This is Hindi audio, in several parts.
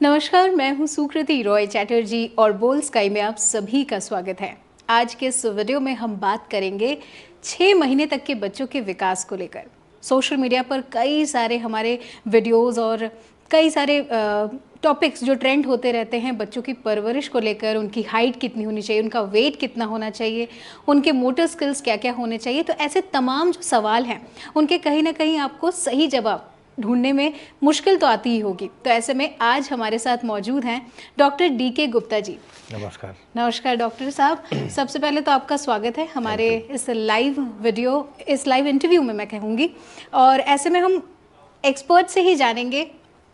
नमस्कार, मैं हूं सुकृति रॉय चैटर्जी और बोल स्काई में आप सभी का स्वागत है। आज के इस वीडियो में हम बात करेंगे 6 महीने तक के बच्चों के विकास को लेकर। सोशल मीडिया पर कई सारे हमारे वीडियोस और कई सारे टॉपिक्स जो ट्रेंड होते रहते हैं बच्चों की परवरिश को लेकर। उनकी हाइट कितनी होनी चाहिए, उनका वेट कितना होना चाहिए, उनके मोटर स्किल्स क्या क्या होने चाहिए। तो ऐसे तमाम जो सवाल हैं उनके कहीं ना कहीं आपको सही जवाब ढूंढने में मुश्किल तो आती ही होगी। तो ऐसे में आज हमारे साथ मौजूद हैं डॉक्टर DK गुप्ता जी। नमस्कार। नमस्कार डॉक्टर साहब, सबसे पहले तो आपका स्वागत है हमारे इस लाइव इंटरव्यू में मैं कहूँगी। और ऐसे में हम एक्सपर्ट से ही जानेंगे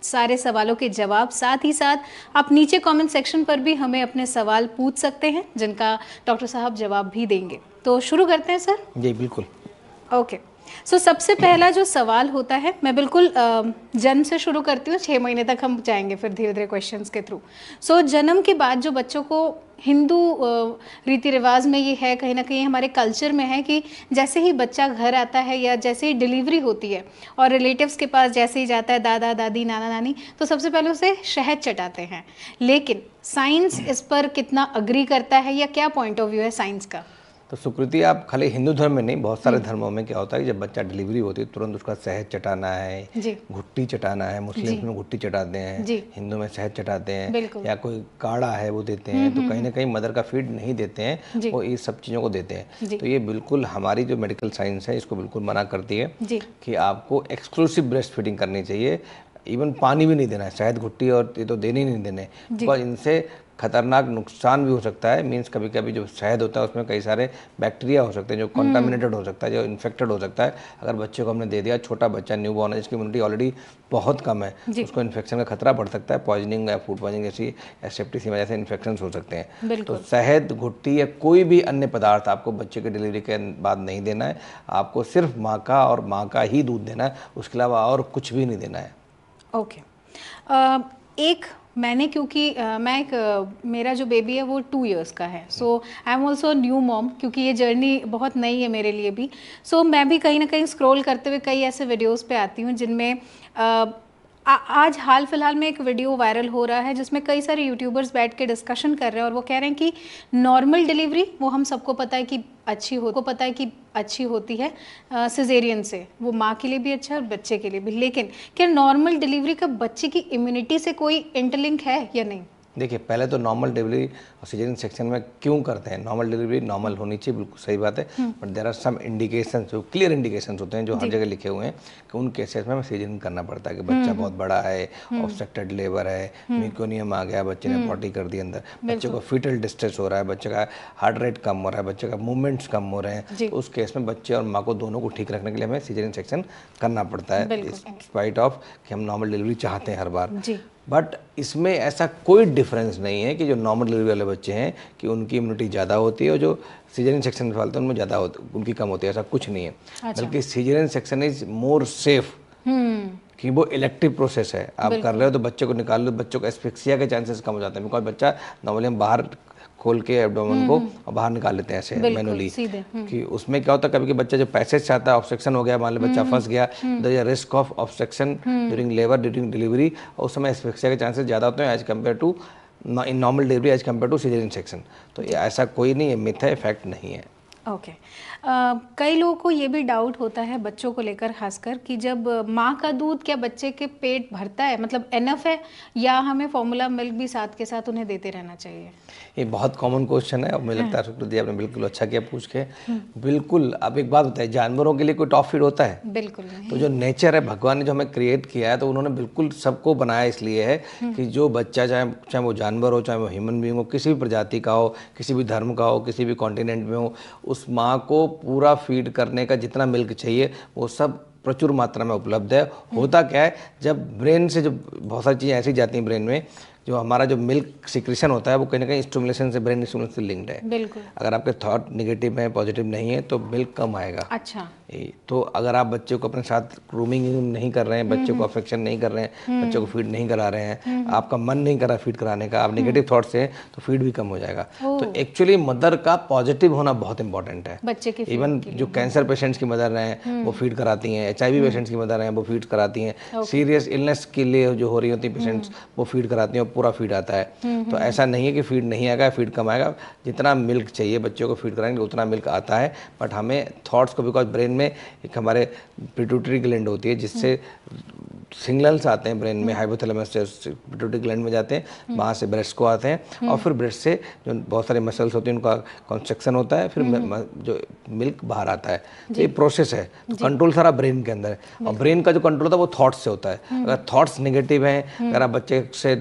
सारे सवालों के जवाब। साथ ही साथ आप नीचे कमेंट सेक्शन पर भी हमें अपने सवाल पूछ सकते हैं जिनका डॉक्टर साहब जवाब भी देंगे। तो शुरू करते हैं सर। जी बिल्कुल। ओके, सबसे पहला जो सवाल होता है, मैं बिल्कुल जन्म से शुरू करती हूँ। 6 महीने तक हम जाएंगे फिर धीरे धीरे क्वेश्चंस के थ्रू। जन्म के बाद जो बच्चों को हिंदू रीति रिवाज में ये है, कहीं ना कहीं हमारे कल्चर में है कि जैसे ही बच्चा घर आता है या जैसे ही डिलीवरी होती है और रिलेटिव्स के पास जैसे ही जाता है, दादा दादी नाना नानी, तो सबसे पहले उसे शहद चटाते हैं। लेकिन साइंस इस पर कितना अग्री करता है या क्या पॉइंट ऑफ व्यू है साइंस का? तो सुकृति, आप खाली हिंदू धर्म में नहीं, बहुत सारे धर्मों में क्या होता है कि जब बच्चा डिलीवरी होती है तुरंत उसका शहद चटाना है, घुट्टी चटाना है। मुस्लिम्स में घुट्टी चटाते हैं, हिंदू में शहद चटाते हैं, या कोई काढ़ा है वो देते हैं। तो कहीं ना कहीं मदर का फीड नहीं देते हैं, वो ये सब चीज़ों को देते हैं। तो ये बिल्कुल हमारी जो मेडिकल साइंस है इसको बिल्कुल मना करती है कि आपको एक्सक्लूसिव ब्रेस्ट फीडिंग करनी चाहिए। इवन पानी भी नहीं देना है, शहद घुट्टी और ये तो देने ही नहीं देने, बिकॉज इनसे खतरनाक नुकसान भी हो सकता है। मीन्स कभी कभी जो शहद होता है उसमें कई सारे बैक्टीरिया हो सकते हैं जो कॉन्टामिनेटेड हो सकता है, जो इन्फेक्टेड हो सकता है। अगर बच्चे को हमने दे दिया, छोटा बच्चा न्यूबॉर्न है जिसकी इम्यूनिटी ऑलरेडी बहुत कम है, उसको इन्फेक्शन का खतरा बढ़ सकता है। पॉइजनिंग या फूड पॉइजनिंग जैसी या सेप्टिक की वजह से इन्फेक्शन हो सकते हैं। तो शहद, घुट्टी या कोई भी अन्य पदार्थ आपको बच्चे के डिलीवरी के बाद नहीं देना है। आपको सिर्फ माँ का और माँ का ही दूध देना है, उसके अलावा और कुछ भी नहीं देना है। ओके। क्योंकि मेरा जो बेबी है वो 2 इयर्स का है। I am also new mom, क्योंकि ये जर्नी बहुत नई है मेरे लिए भी। मैं भी कहीं ना कहीं स्क्रॉल करते हुए कई ऐसे वीडियोस पे आती हूँ जिनमें आज हाल फिलहाल में एक वीडियो वायरल हो रहा है जिसमें कई सारे यूट्यूबर्स बैठ के डिस्कशन कर रहे हैं और वो कह रहे हैं कि नॉर्मल डिलीवरी वो हम सबको पता है कि अच्छी होती है सिजेरियन से, वो माँ के लिए भी अच्छा है और बच्चे के लिए भी। लेकिन क्या नॉर्मल डिलीवरी का बच्चे की इम्यूनिटी से कोई इंटरलिंक है या नहीं? देखिए, पहले तो नॉर्मल डिलीवरी और सिजेरियन सेक्शन में क्यों करते हैं? नॉर्मल डिलीवरी नॉर्मल होनी चाहिए, बिल्कुल सही बात है। But there are some indications, जो क्लियर इंडिकेशंस होते हैं जो हर जगह लिखे हुए हैं कि उन केसेस में हमें सिजेरियन करना पड़ता है कि बच्चा बहुत बड़ा है, ऑब्स्ट्रक्टेड लेबर है, मेकोनियम आ गया, बच्चे ने पॉटी कर दी अंदर, बच्चे को फीटल डिस्ट्रेस हो रहा है, बच्चे का हार्ट रेट कम हो रहा है, बच्चे का मूवमेंट्स कम हो रहे हैं। तो उस केस में बच्चे और माँ को दोनों को ठीक रखने के लिए हमें सिजेरियन सेक्शन करना पड़ता है, स्पाइट ऑफ कि हम नॉर्मल डिलीवरी चाहते हैं हर बार। बट इसमें ऐसा कोई डिफरेंस नहीं है कि जो नॉर्मल डिलीवरी वाले बच्चे हैं कि उनकी इम्यूनिटी ज़्यादा होती है और जो सिजेरियन सेक्शन में फैलते हैं उनमें ज़्यादा होती, उनकी कम होती है। ऐसा कुछ नहीं है। बल्कि caesarean section is more safe, कि वो इलेक्टिव प्रोसेस है। आप कर रहे हो तो बच्चे को निकाल लो, बच्चों को एस्फिक्सिया के चांसेस कम हो जाते हैं। बिकॉज बच्चा नॉर्मली हम बाहर खोल के एब्डोमेन को और बाहर निकाल लेते हैं ऐसे मैनुअली, कि उसमें क्या होता है कभी कि बच्चा जो पैसेज चाहता है, ऑब्स्ट्रक्शन हो गया, मान लो बच्चा फंस गया, there is risk of obstruction during labour, during delivery, और उस समय एस्फिक्सिया के चांसेस ज़्यादा होते हैं as compare to in normal delivery, as compare to caesarean section. तो ऐसा कोई नहीं है, मिथ है, फैक्ट नहीं है। ओके। कई लोगों को ये भी डाउट होता है बच्चों को लेकर, खासकर कि जब माँ का दूध क्या बच्चे के पेट भरता है, मतलब एनफ है, या हमें फॉर्मूला मिल्क भी साथ के साथ उन्हें देते रहना चाहिए? ये बहुत कॉमन क्वेश्चन है और मुझे लगता है सुकृति आपने बिल्कुल अच्छा किया पूछ के। बिल्कुल। अब एक बात बताइए, जानवरों के लिए कोई टॉप फीड होता है? बिल्कुल नहीं। तो जो नेचर है, भगवान ने जो हमें क्रिएट किया है, तो उन्होंने बिल्कुल सबको बनाया इसलिए है कि जो बच्चा, चाहे वो जानवर हो, चाहे वो ह्यूमन बीइंग हो, किसी भी प्रजाति का हो, किसी भी धर्म का हो, किसी भी कॉन्टिनेंट में हो, उस माँ को पूरा फीड करने का जितना मिल्क चाहिए वो सब प्रचुर मात्रा में उपलब्ध है। होता क्या है, जब ब्रेन से जो बहुत सारी चीज़ें ऐसी जाती हैं ब्रेन में, जो हमारा जो मिल्क सिक्रेशन होता है वो कहीं ना कहीं स्टिमुलेशन से, ब्रेन स्टिमुलेशन से लिंक्ड है। बिल्कुल। अगर आपके थॉट निगेटिव है, पॉजिटिव नहीं है, तो मिल्क कम आएगा। अच्छा। तो अगर आप बच्चे को अपने साथ ग्रूमिंग नहीं कर रहे हैं, बच्चे को अफेक्शन नहीं कर रहे हैं, बच्चे को फीड नहीं करा रहे हैं, आपका मन नहीं कर रहा फीड कराने का, आप नेगेटिव थॉट से, तो फीड भी कम हो जाएगा। तो एक्चुअली मदर का पॉजिटिव होना बहुत इंपॉर्टेंट है। बच्चे के इवन जो कैंसर पेशेंट्स की मदर हैं वो फीड कराती हैं, HIV पेशेंट्स की मदर हैं वो फीड कराती हैं, सीरियस इलनेस के लिए जो हो रही होती है पेशेंट्स वो फीड कराती हैं और पूरा फीड आता है। तो ऐसा नहीं है कि फीड नहीं आएगा, फीड कम आएगा, जितना मिल्क चाहिए बच्चों को फीड कराएंगे उतना मिल्क आता है। बट हमें थॉट्स को, बिकॉज ब्रेन में एक हमारे पिट्यूटरी ग्लैंड होती है जिससे सिग्नल्स आते हैं ब्रेन में, हाइपोथैलेमस से पिट्यूटरी ग्लैंड में जाते हैं, वहाँ से ब्रेस्ट को आते हैं और फिर ब्रेस्ट से जो बहुत सारे मसल्स होते हैं उनका कंस्ट्रक्शन होता है, फिर जो मिल्क बाहर आता है। ये प्रोसेस है। तो कंट्रोल सारा ब्रेन के अंदर है और ब्रेन का जो कंट्रोल होता है वो थॉट्स से होता है। अगर थॉट्स नेगेटिव हैं, अगर आप बच्चे से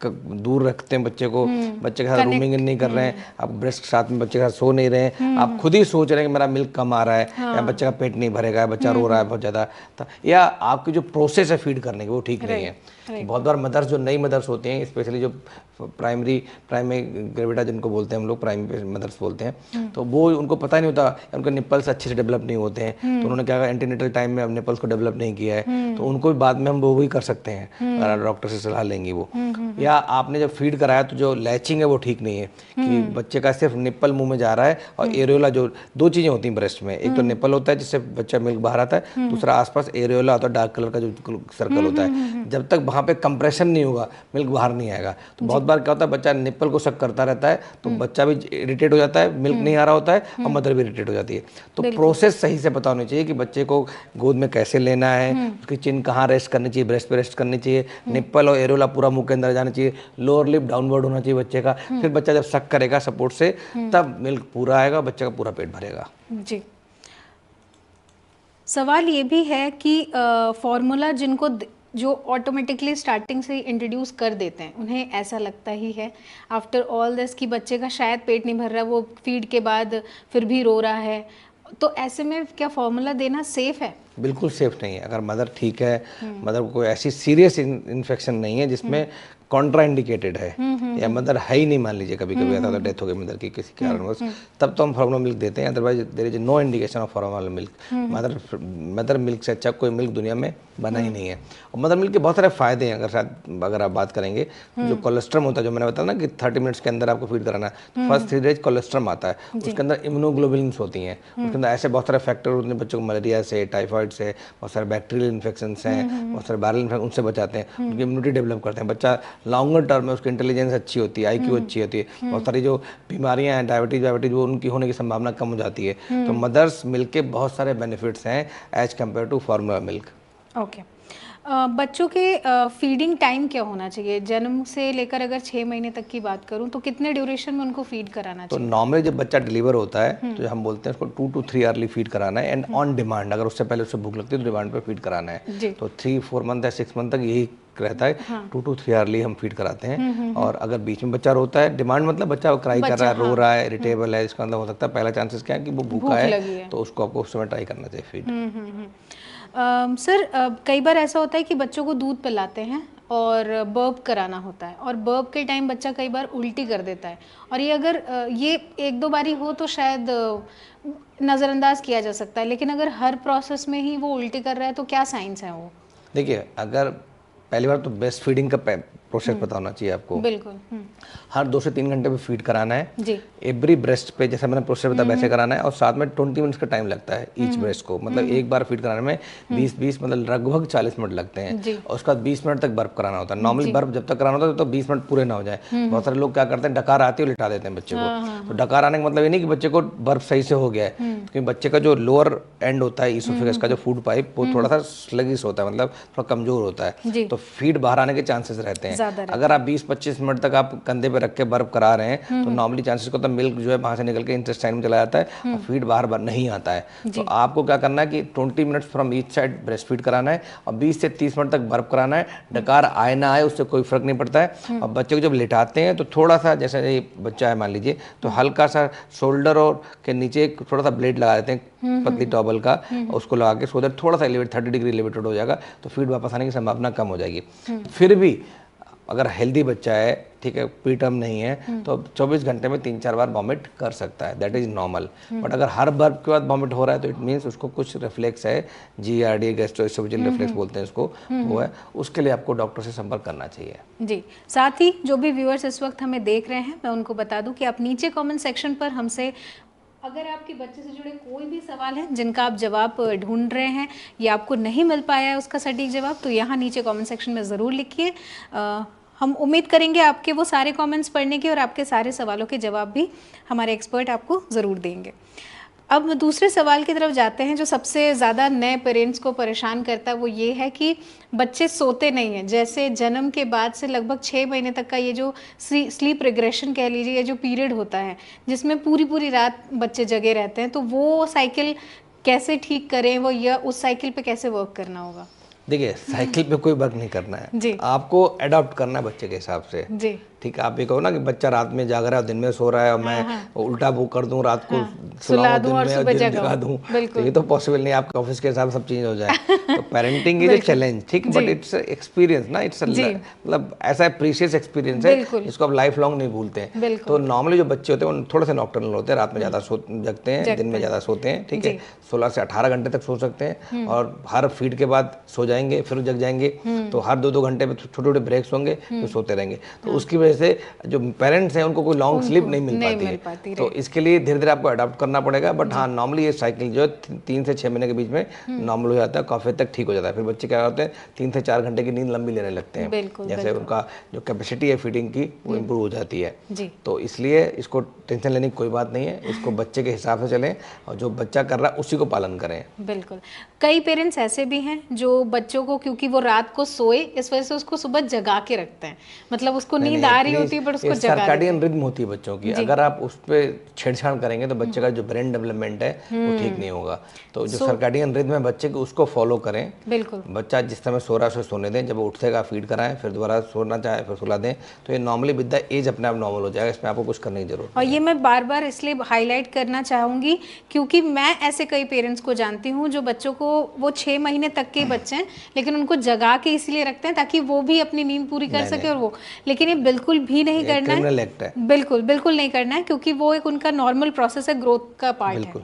दूर रखते हैं बच्चे को, बच्चे के साथ रूमिंग नहीं कर रहे हैं, आप ब्रेस्ट के साथ में बच्चे के साथ सो नहीं रहे हैं, आप खुद ही सोच रहे हैं कि मेरा मिल्क कम आ रहा है, या बच्चे का पेट नहीं भरेगा, बच्चा रो रहा है बहुत ज़्यादा, या आपकी जो प्रोसेस है फीड करने की वो ठीक नहीं है। बहुत बार मदर्स, जो नई मदर्स होती हैं, स्पेशली जो प्राइमरी ग्रेविटा जिनको बोलते हैं हम लोग, प्राइमरी मदर्स बोलते हैं, तो वो उनको पता नहीं होता, उनके निप्पल्स अच्छे से डेवलप नहीं होते हैं, तो उन्होंने क्या एंटीनेटल टाइम में अब निप्पल्स को डेवलप नहीं किया है, तो उनको बाद में हम वो भी कर सकते हैं अगर डॉक्टर से सलाह लेंगे वो। या आपने जब फीड कराया तो जो लैचिंग है वो ठीक नहीं है, कि बच्चे का सिर्फ निप्पल मुंह में जा रहा है और एरियोला, जो दो चीज़ें होती हैं ब्रेस्ट में, एक तो निप्पल होता है जिससे बच्चा मिल्क बाहर आता है, दूसरा आसपास एरियोला होता है, डार्क कलर का जो सर्कल होता है, जब तक वहाँ पे कंप्रेशन नहीं होगा मिल्क बाहर नहीं आएगा। तो बहुत बार क्या होता है, बच्चा निप्पल को शक करता रहता है, तो बच्चा भी इरिटेट हो जाता है, मिल्क नहीं आ रहा होता है और मदर भी इरिटेट हो जाती है। तो प्रोसेस सही से पता होनी चाहिए कि बच्चे को गोद में कैसे लेना है, उसकी चिन कहाँ रेस्ट करनी चाहिए, ब्रेस्ट पे रेस्ट करनी चाहिए, निप्पल और एरियोला पूरा मुंह के अंदर जाना चाहिए, लोअर लिप डाउनवर्ड होना चाहिए बच्चे का। फिर बच्चा जब शक करेगा सपोर्ट से, तब मिल्क पूरा आएगा, बच्चे का पूरा पेट भरेगा। जी। सवाल ये भी है कि फॉर्मूला जिनको जो ऑटोमेटिकली स्टार्टिंग से इंट्रोड्यूस कर देते हैं, उन्हें ऐसा लगता ही है आफ्टर ऑल दिस कि बच्चे का शायद पेट नहीं भर रहा है, वो फीड के बाद फिर भी रो रहा है, तो ऐसे में क्या फॉर्मूला देना सेफ है? बिल्कुल सेफ नहीं है। अगर मदर ठीक है, मदर को कोई ऐसी सीरियस इन्फेक्शन नहीं है जिसमें कॉन्ट्रा इंडिकेटेड है, या मदर है ही नहीं, मान लीजिए कभी कभी ऐसा होता है डेथ हो गई मदर की किसी कारणवश, तब तो हम फॉर्मूला मिल्क देते हैं, otherwise there is no indication of formula milk. Mother milk से अच्छा कोई मिल्क दुनिया में बना ही नहीं है। और मदर मिल्क के बहुत सारे फायदे हैं। अगर आप बात करेंगे, जो कोलेस्ट्रम होता है, जो मैंने बताया ना कि 30 मिनट्स के अंदर आपको फीड कराना है, फर्स्ट 3 डेज कोलेस्ट्रम आता है, उसके अंदर इम्यूनोग्लोबुलिन्स होती हैं, उसके अंदर ऐसे बहुत सारे फैक्टर होते हैं बच्चों को मलेरिया से, टाइफाइड से, बहुत सारे बैक्टीरियल इन्फेक्शन हैं, बहुत सारे वायरल इन्फेक्शन, उनसे बचाते हैं, उनकी इम्यूनिटी डेवलप करते हैं, बच्चा लॉन्गर टर्म में उसकी इंटेलिजेंस अच्छी होती है, IQ अच्छी होती है, बहुत सारी जो बीमारियां हैं, डायबिटीज वो उनकी होने की संभावना कम हो जाती है। तो मदर्स मिल्क के बहुत सारे बेनिफिट्स हैं as compare to formula milk. Okay. बच्चों के फीडिंग टाइम क्या होना चाहिए? जन्म से लेकर अगर 6 महीने तक की बात करूं तो कितने ड्यूरेशन में उनको फीड कराना चाहिए? तो नॉर्मली जब बच्चा डिलीवर होता है तो हम बोलते हैं उसको 2 to 3 आवर्ली फीड कराना है, एंड ऑन डिमांड, अगर उससे पहले उससे भूख लगती है तो डिमांड पे फीड कराना है। तो 3-4 मंथ या 6 मंथ तक यही रहता है, 2 to 3 आवर्ली हम फीड कराते हैं। और अगर बीच में बच्चा रोता है, डिमांड मतलब बच्चा क्राई कर रहा है, रो रहा है, इरिटेबल है, इसका मतलब हो सकता है पहला चांसेस क्या है कि वो भूखा है, तो उसको आपको उस समय ट्राई करना चाहिए फीड। सर कई बार ऐसा होता है कि बच्चों को दूध पिलाते हैं और बर्प कराना होता है, और बर्प के टाइम बच्चा कई बार उल्टी कर देता है, और ये अगर ये 1-2 बारी हो तो शायद नज़रअंदाज किया जा सकता है, लेकिन अगर हर प्रोसेस में ही वो उल्टी कर रहा है तो क्या साइंस है वो? देखिए, अगर पहली बार तो बेस्ट फीडिंग का प्रोसेस पता होना चाहिए आपको। बिल्कुल। हर 2 से 3 घंटे पे फीड कराना है जी। एवरी ब्रेस्ट पे, जैसे मैंने प्रोसेस बताया वैसे कराना है, और साथ में 20 मिनट्स का टाइम लगता है ईच ब्रेस्ट को, मतलब एक बार फीड कराने में 20 मतलब लगभग 40 मिनट लगते हैं, और उसके बाद 20 मिनट तक बर्फ कराना होता है। नॉर्मली बर्फ जब तक कराना होता है तो 20 मिनट पूरे ना हो जाए। बहुत सारे लोग क्या करते हैं, डकार आते हुए लिटा देते हैं बच्चे को। तो डकार आने का मतलब ये नहीं कि बच्चे को बर्फ सही से हो गया है, क्योंकि बच्चे का जो लोअर एंड होता है ईसोफेगस का, जो फूड पाइप, वो थोड़ा सा स्लगिश होता है, मतलब थोड़ा कमजोर होता है, तो फीड बाहर आने के चांसेस रहते हैं। अगर आप 20-25 मिनट तक आप कंधे पे रख के बर्फ करा रहे हैं तो नॉर्मली चांसेस को तो मिल्क जो है वहां से निकल के इंटेस्टाइन में चला जाता है और फीड बाहर नहीं आता है। तो आपको क्या करना है कि 20 minutes from each side breast feed कराना है और 20 से 30 मिनट तक बर्फ कराना है। डकार आए ना आए उससे कोई फर्क नहीं पड़ता है। और बच्चे को जब लिटाते हैं तो थोड़ा सा, जैसे ये बच्चा है मान लीजिए, तो हल्का सा शोल्डर और के नीचे एक थोड़ा सा ब्लेड लगा देते हैं पतली टॉवल का, उसको लगा के, सो दैट थोड़ा सा 30 डिग्री एलिवेटेड हो जाएगा, तो फीड वापस आने की संभावना कम हो जाएगी। फिर भी अगर हेल्दी बच्चा है, ठीक है, प्री टर्म नहीं है, तो 24 घंटे में 3-4 बार वॉमिट कर सकता है, दैट इज नॉर्मल। बट अगर हर बर्प के बाद वॉमिट हो रहा है तो इट मीन्स उसको कुछ रिफ्लेक्स है, GERD गैस्ट्रोएसोफेजियल रिफ्लेक्स बोलते हैं उसको, वो है, उसके लिए आपको डॉक्टर से संपर्क करना चाहिए। जी, साथ ही जो भी व्यूअर्स इस वक्त हमें देख रहे हैं, मैं उनको बता दूं कि आप नीचे कमेंट सेक्शन पर हमसे अगर आपके बच्चे से जुड़े कोई भी सवाल है जिनका आप जवाब ढूंढ रहे हैं या आपको नहीं मिल पाया है उसका सटीक जवाब, तो यहाँ नीचे कमेंट सेक्शन में ज़रूर लिखिए। हम उम्मीद करेंगे आपके वो सारे कमेंट्स पढ़ने की और आपके सारे सवालों के जवाब भी हमारे एक्सपर्ट आपको ज़रूर देंगे। अब दूसरे सवाल की तरफ जाते हैं जो सबसे ज़्यादा नए पेरेंट्स को परेशान करता है, वो ये है कि बच्चे सोते नहीं हैं। जैसे जन्म के बाद से लगभग 6 महीने तक का ये जो स्लीप रिग्रेशन कह लीजिए, ये जो पीरियड होता है जिसमें पूरी पूरी रात बच्चे जगे रहते हैं, तो वो साइकिल कैसे ठीक करें, वो या उस साइकिल पे कैसे वर्क करना होगा? देखिए, साइकिल पे कोई वर्क नहीं करना है जी, आपको अडॉप्ट करना है बच्चे के हिसाब से। जी, ठीक है, आप ये कहो ना कि बच्चा रात में जाग रहा है और दिन में सो रहा है और मैं उल्टा वो कर दूं, रात को सुला दिन दूं और में सुबह दिन जगा दूं, तो ये तो पॉसिबल नहीं, आपके ऑफिस के हिसाब से सब चीज़ हो जाए। तो पेरेंटिंग इज ए चैलेंज, ठीक, बट इट्स एक्सपीरियंस ना, इट्स मतलब ऐसा प्रीशियस एक्सपीरियंस है जिसको आप लाइफ लॉन्ग नहीं भूलते हैं। तो नॉर्मली जो बच्चे होते हैं वो थोड़े से नॉकटर्नल होते हैं, रात में ज़्यादा जगते हैं, दिन में ज़्यादा सोते हैं, ठीक है, 16 से 18 घंटे तक सो सकते हैं और हर फीड के बाद सो जाएंगे, फिर जग जाएंगे, तो हर 2-2 घंटे में छोटे छोटे ब्रेक्स होंगे, तो सोते रहेंगे। तो उसकी वजह से जो पेरेंट्स हैं उनको कोई लॉन्ग स्लीप नहीं मिल पाती है, तो इसके लिए धीरे धीरे आपको अडॉप्ट करना पड़ेगा। बट हाँ, नॉर्मली ये साइकिल जो है 3 से 6 महीने के बीच में नॉर्मल हो जाता है, काफी हद तक ठीक हो जाता है। फिर बच्चे क्या होते हैं 3 से 4 घंटे की नींद लंबी लेने लगते हैं, जैसे उनका जो कैपेसिटी है फीडिंग की वो इम्प्रूव हो जाती है। तो इसलिए इसको टेंशन लेने की कोई बात नहीं है, इसको बच्चे के हिसाब से चलें और जो बच्चा कर रहा है उसी को पालन करें। बिल्कुल। कई पेरेंट्स ऐसे भी हैं जो बच्चों को, क्योंकि वो रात को सोए इस वजह से उसको सुबह जगा के रखते हैं, मतलब उसको नींद आ रही होती है पर उसको जगा सर्काडियन रिदम होती है बच्चों की, अगर आप उस पर छेड़छाड़ करेंगे तो बच्चे का जो ब्रेन डेवलपमेंट है वो ठीक नहीं होगा। तो जो सर्काडियन रिदम है बच्चे को उसको फॉलो करें। बिल्कुल, बच्चा जिस समय सो रहा है उसे सोने दें, जब वो उठेगा फीड कराएं, फिर दोबारा सोना चाहे फिर सुला दें, तो ये नॉर्मली विद द एज अपने आप नॉर्मल हो जाएगा, इसमें आपको कुछ करने की जरूरत और ये मैं बार बार इसलिए हाईलाइट करना चाहूँगी क्योंकि मैं ऐसे कई पेरेंट्स को जानती हूँ जो बच्चों को, वो 6 महीने तक के बच्चे हैं लेकिन उनको जगा के इसलिए रखते हैं ताकि वो भी अपनी नींद पूरी कर सके और वो, लेकिन ये बिल्कुल भी नहीं करना है, बिल्कुल बिल्कुल नहीं करना है, क्योंकि वो एक उनका नॉर्मल प्रोसेस है, ग्रोथ का पार्ट है।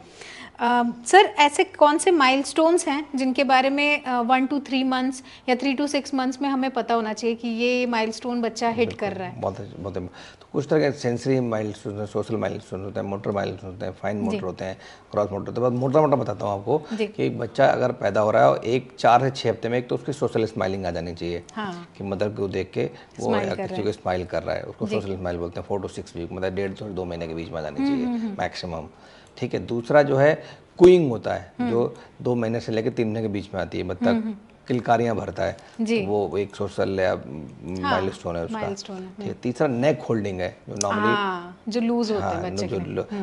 सर, ऐसे कौन से माइलस्टोन्स हैं जिनके बारे में 1 to 3 मंथ्स या 3 to 6 मंथ्स में हमें पता होना चाहिए कि ये माइलस्टोन बच्चा हिट कर रहा है? बहुत तो कुछ तरह के सेंसरी माइलस्टोन, सोशल माइलस्टोन होते हैं, मोटर माइलस्टोन होते हैं, फाइन मोटर होते हैं, क्रॉस मोटर होते हैं। मोटा मोटा बताता हूँ आपको कि एक बच्चा अगर पैदा हो रहा है और 4 से 6 हफ्ते में एक तो उसकी सोशल स्माइलिंग आ जानी चाहिए, कि मदर को देख के वो किसी को स्माइल कर रहा है, उसको सोशल स्माइल बोलते हैं। 4 to 6 वीक, मतलब 1.5 से 2 महीने के बीच में आ जानी चाहिए मैक्सिमम, ठीक है। दूसरा जो है कुइंग होता है, जो 2 महीने से लेकर 3 महीने के बीच में आती है, बच्चा किलकारियां भरता है, वो एक सोशल या माइलस्टोन है उसका। तीसरा नेक होल्डिंग है, जो नॉर्मली जो लूज होता है बच्चे के,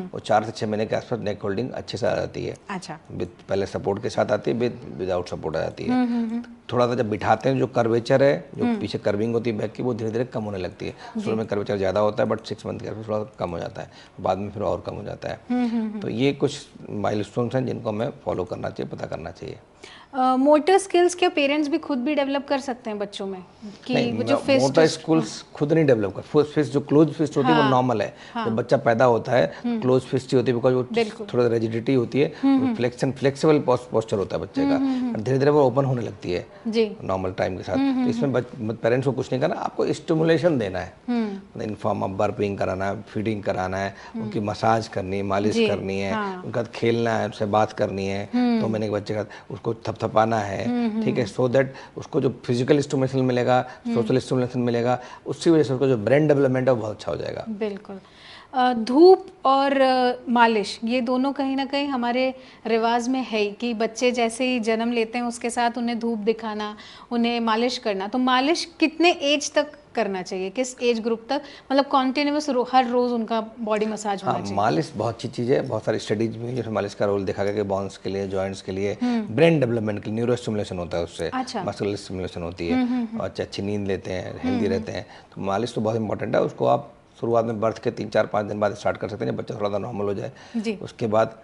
वो 4 से 6 महीने के आसपास नेक होल्डिंग अच्छे से आ जाती है। अच्छा, पहले सपोर्ट के साथ आती है, विदाउट सपोर्ट आ जाती है। थोड़ा सा जब बिठाते हैं जो कर्वेचर है, जो पीछे कर्विंग होती है बैक की, वो धीरे धीरे कम होने लगती है। शुरू में कर्वेचर ज़्यादा होता है बट 6 मंथ के थोड़ा कम हो जाता है, बाद में फिर और कम हो जाता है। तो ये कुछ माइलस्टोन्स हैं जिनको हमें फॉलो करना चाहिए, पता करना चाहिए। मोटर स्किल्स क्या पेरेंट्स भी खुद भी डेवलप कर सकते हैं बच्चों में? कि नहीं, जो मोटर स्किल्स खुद नहीं डेवलप कर, फिस्ट जो क्लोज फिस्ट होती है वो नॉर्मल है। जब बच्चा पैदा होता है क्लोज फिस्ट ही होती है, बिकॉज वो थोड़ा रिजिडिटी होती है, फ्लेक्सिबल पोस्चर होता है बच्चे का, धीरे धीरे वो ओपन होने लगती है नॉर्मल टाइम के साथ। तो इसमें पेरेंट्स को कुछ नहीं करना, आपको स्टिमुलेशन देना है, इन फॉर्म ऑफ बर्पिंग कराना है, फीडिंग कराना है, उनकी मसाज करनी है, मालिश करनी है, उनका खेलना है, उनसे बात करनी है, 2 महीने के बच्चे का उसको थपथपाना है, ठीक है, सो दैट उसको जो फिजिकल स्टिमुलेशन मिलेगा, सोशल स्टिमुलेशन मिलेगा, उसकी वजह से उसको जो ब्रेन डेवलपमेंट है वो बहुत अच्छा हो जाएगा। बिल्कुल। धूप और मालिश, ये दोनों कहीं ना कहीं हमारे रिवाज में है कि बच्चे जैसे ही जन्म लेते हैं उसके साथ उन्हें धूप दिखाना, उन्हें मालिश करना। तो मालिश कितने एज तक करना चाहिए, किस एज ग्रुप तक, मतलब कॉन्टिन्यूस हर रोज उनका बॉडी मसाज होना चाहिए? मालिश बहुत अच्छी चीज़ है, बहुत सारी स्टडीज में जैसे मालिश का रोल देखा गया कि बोन्स के लिए, जॉइंट्स के लिए, ब्रेन डेवलपमेंट के लिए, न्यूरो स्टिमुलेशन होता है उससे, मसल स्टिमुलेशन होती है, और अच्छी नींद लेते हैं, हेल्दी रहते हैं। तो मालिश तो बहुत इंपॉर्टेंट है, उसको आप शुरुआत में बर्थ के 3-4-5 दिन बाद स्टार्ट कर सकते हैं, जब बच्चा थोड़ा सा नॉर्मल हो जाए। जी। उसके बाद